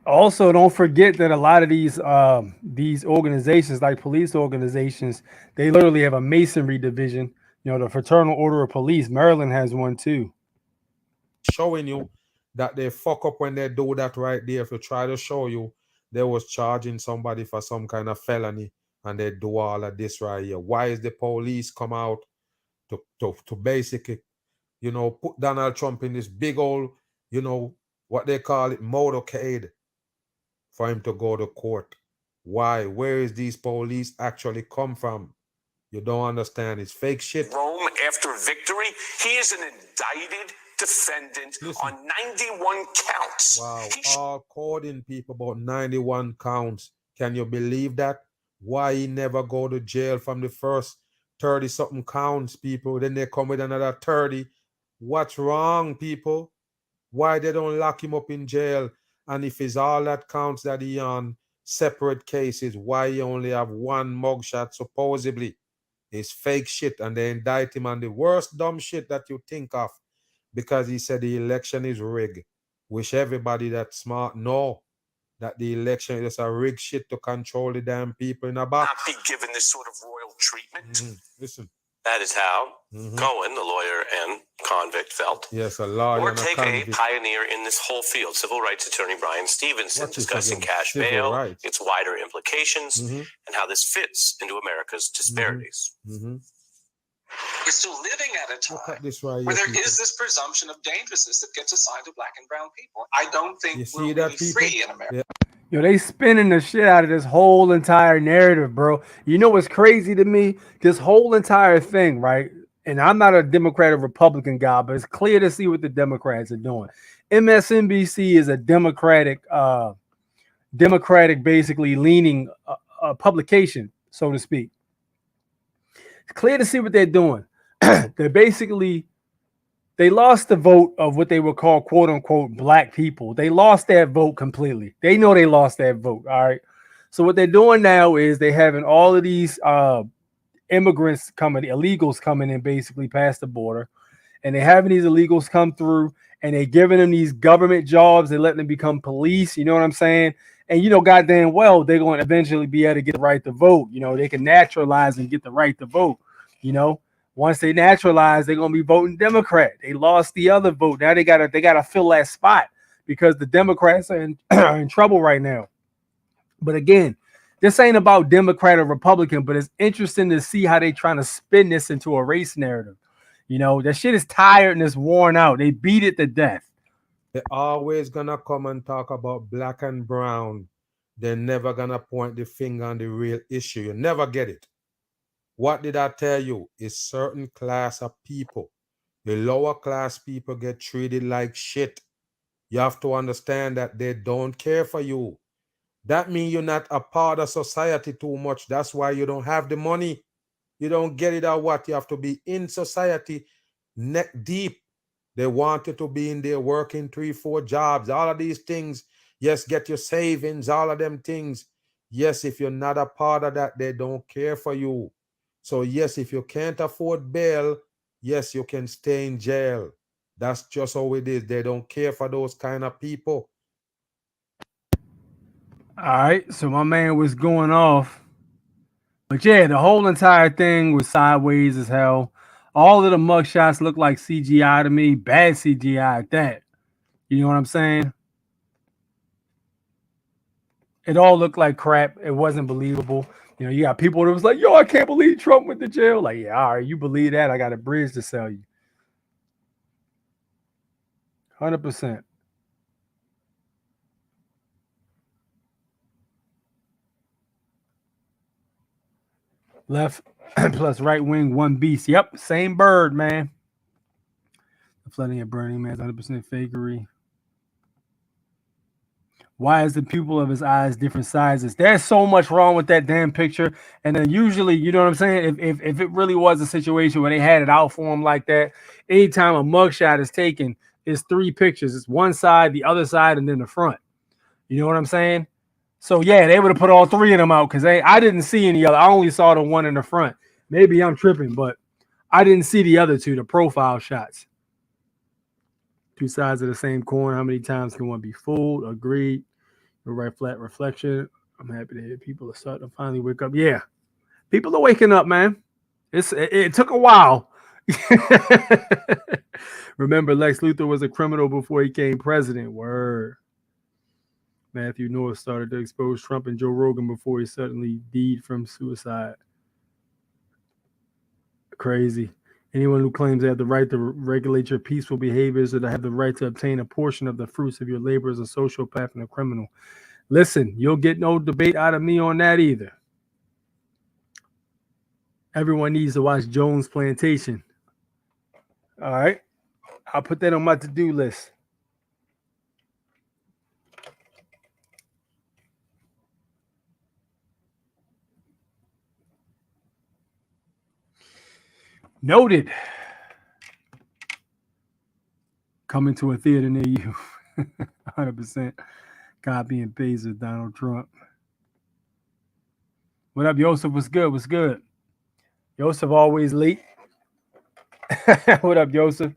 Also, don't forget that a lot of these organizations, like police organizations, they literally have a masonry division. You know, the Fraternal Order of Police. Maryland has one too. Showing you that they fuck up when they do that right there. If you try to show you they was charging somebody for some kind of felony and they do all of this right here. Why is the police come out to basically, you know, put Donald Trump in this big old, you know, what they call it, motorcade for him to go to court? Why? Where is these police actually come from? You don't understand. It's fake shit. Rome after victory. He is an indicted defendant on 91 counts. Wow, all calling people about 91 counts. Can you believe that? Why he never go to jail from the first 30-something counts, people? Then they come with another 30. What's wrong, people? Why they don't lock him up in jail? And if it's all that counts that he on separate cases, why he only have one mugshot supposedly? It's fake shit, and they indict him on the worst dumb shit that you think of because he said the election is rigged. Wish everybody that smart know that the election is just a rigged shit to control the damn people in a box. Not be given this sort of royal treatment. Listen. That is how Cohen, the lawyer and convict, felt. Yes, a lawyer Or and a take convict. a pioneer in this whole field, civil rights attorney Brian Stevenson, What is discussing again? cash Civil bail, rights. its wider implications, and how this fits into America's disparities. We're still living at a time This right where here, there people. is this presumption of dangerousness that gets assigned to black and brown people. I don't think You we're see that, really people? free in America. Yo, they spinning the shit out of this whole entire narrative, bro. You know what's crazy to me? This whole entire thing, right? And I'm not a Democrat or Republican guy, but it's clear to see what the Democrats are doing. MSNBC is a Democratic basically leaning publication, so to speak. It's clear to see what they're doing. They lost the vote of what they would call quote unquote black people. They lost that vote completely. They know they lost that vote. All right. So what they're doing now is they having all of these immigrants coming, illegals coming in basically past the border, and they're having these illegals come through and they're giving them these government jobs. They're letting them become police. You know what I'm saying? And you know, goddamn well, they're going to eventually be able to get the right to vote. You know, they can naturalize and get the right to vote. You know, once they naturalize, they're gonna be voting Democrat. They lost the other vote. Now they gotta fill that spot because the Democrats are in trouble right now. But again, this ain't about Democrat or Republican, but it's interesting to see how they trying to spin this into a race narrative. You know, that shit is tired and it's worn out. They beat it to death. They're always gonna come and talk about black and brown. They're never gonna point the finger on the real issue. You never get it. What did I tell you? It's certain class of people. The lower class people get treated like shit. You have to understand that they don't care for you. That means you're not a part of society too much. That's why you don't have the money. You don't get it or what? You have to be in society neck deep. They want you to be in there working 3-4 jobs, all of these things. Yes, get your savings, all of them things. Yes, if you're not a part of that, they don't care for you. So yes, if you can't afford bail, yes, you can stay in jail. That's just how it is. They don't care for those kind of people. All right, so my man was going off. But yeah, the whole entire thing was sideways as hell. All of the mugshots look like CGI to me, bad CGI at that. You know what I'm saying? It all looked like crap. It wasn't believable. You know, you got people that was like, yo, I can't believe Trump went to jail. Like, yeah, all right, you believe that? I got a bridge to sell you. 100%. Left plus right wing, one beast. Yep, same bird, man. The flooding at Burning Man's 100% fakery. Why is the pupil of his eyes different sizes? There's so much wrong with that damn picture. And then usually, you know what I'm saying? If it really was a situation where they had it out for him like that, anytime a mugshot is taken, it's 3 pictures. It's one side, the other side, and then the front. You know what I'm saying? So yeah, they would have put all 3 of them out because I didn't see any other. I only saw the one in the front. Maybe I'm tripping, but I didn't see the other 2, the profile shots. 2 sides of the same coin. How many times can one be fooled? Agreed. The right flat reflection. I'm happy to hear people are starting to finally wake up. Yeah, people are waking up, man. It took a while. Remember, Lex Luthor was a criminal before he became president. Word. Matthew North started to expose Trump and Joe Rogan before he suddenly died from suicide. Crazy. Anyone who claims they have the right to regulate your peaceful behaviors or to have the right to obtain a portion of the fruits of your labor is a sociopath and a criminal. Listen, you'll get no debate out of me on that either. Everyone needs to watch Jones Plantation. All right. I'll put that on my to-do list. Noted. Coming to a theater near you. 100%. Copy and paste of Donald Trump. What up, Yosef? What's good? What's good? Yosef always late. What up, Yosef?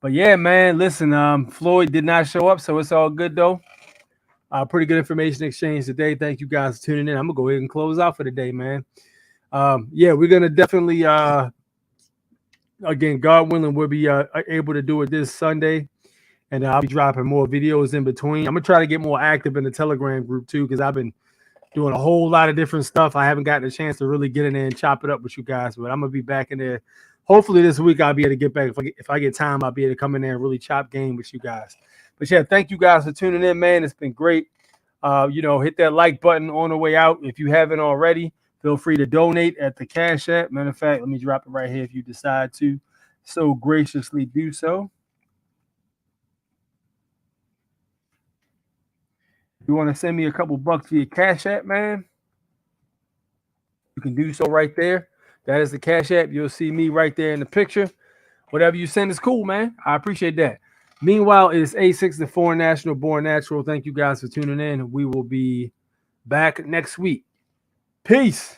But yeah, man, listen, Floyd did not show up, so it's all good though. Pretty good information exchange today. Thank you guys for tuning in. I'm gonna go ahead and close out for the day, man. Yeah, we're gonna definitely again, God willing, we'll be able to do it this Sunday, and I'll be dropping more videos in between. I'm gonna try to get more active in the Telegram group too, because I've been doing a whole lot of different stuff. I haven't gotten a chance to really get in there and chop it up with you guys, but I'm gonna be back in there. Hopefully this week I'll be able to get back. If I get time, I'll be able to come in there and really chop game with you guys. But yeah, thank you guys for tuning in, man. It's been great. Hit that like button on the way out if you haven't already. Feel free to donate at the Cash App. Matter of fact, let me drop it right here if you decide to so graciously do so. If you want to send me a couple bucks via Cash App, man, you can do so right there. That is the Cash App. You'll see me right there in the picture. Whatever you send is cool, man. I appreciate that. Meanwhile, it is A64 National Born Natural. Thank you guys for tuning in. We will be back next week. Peace.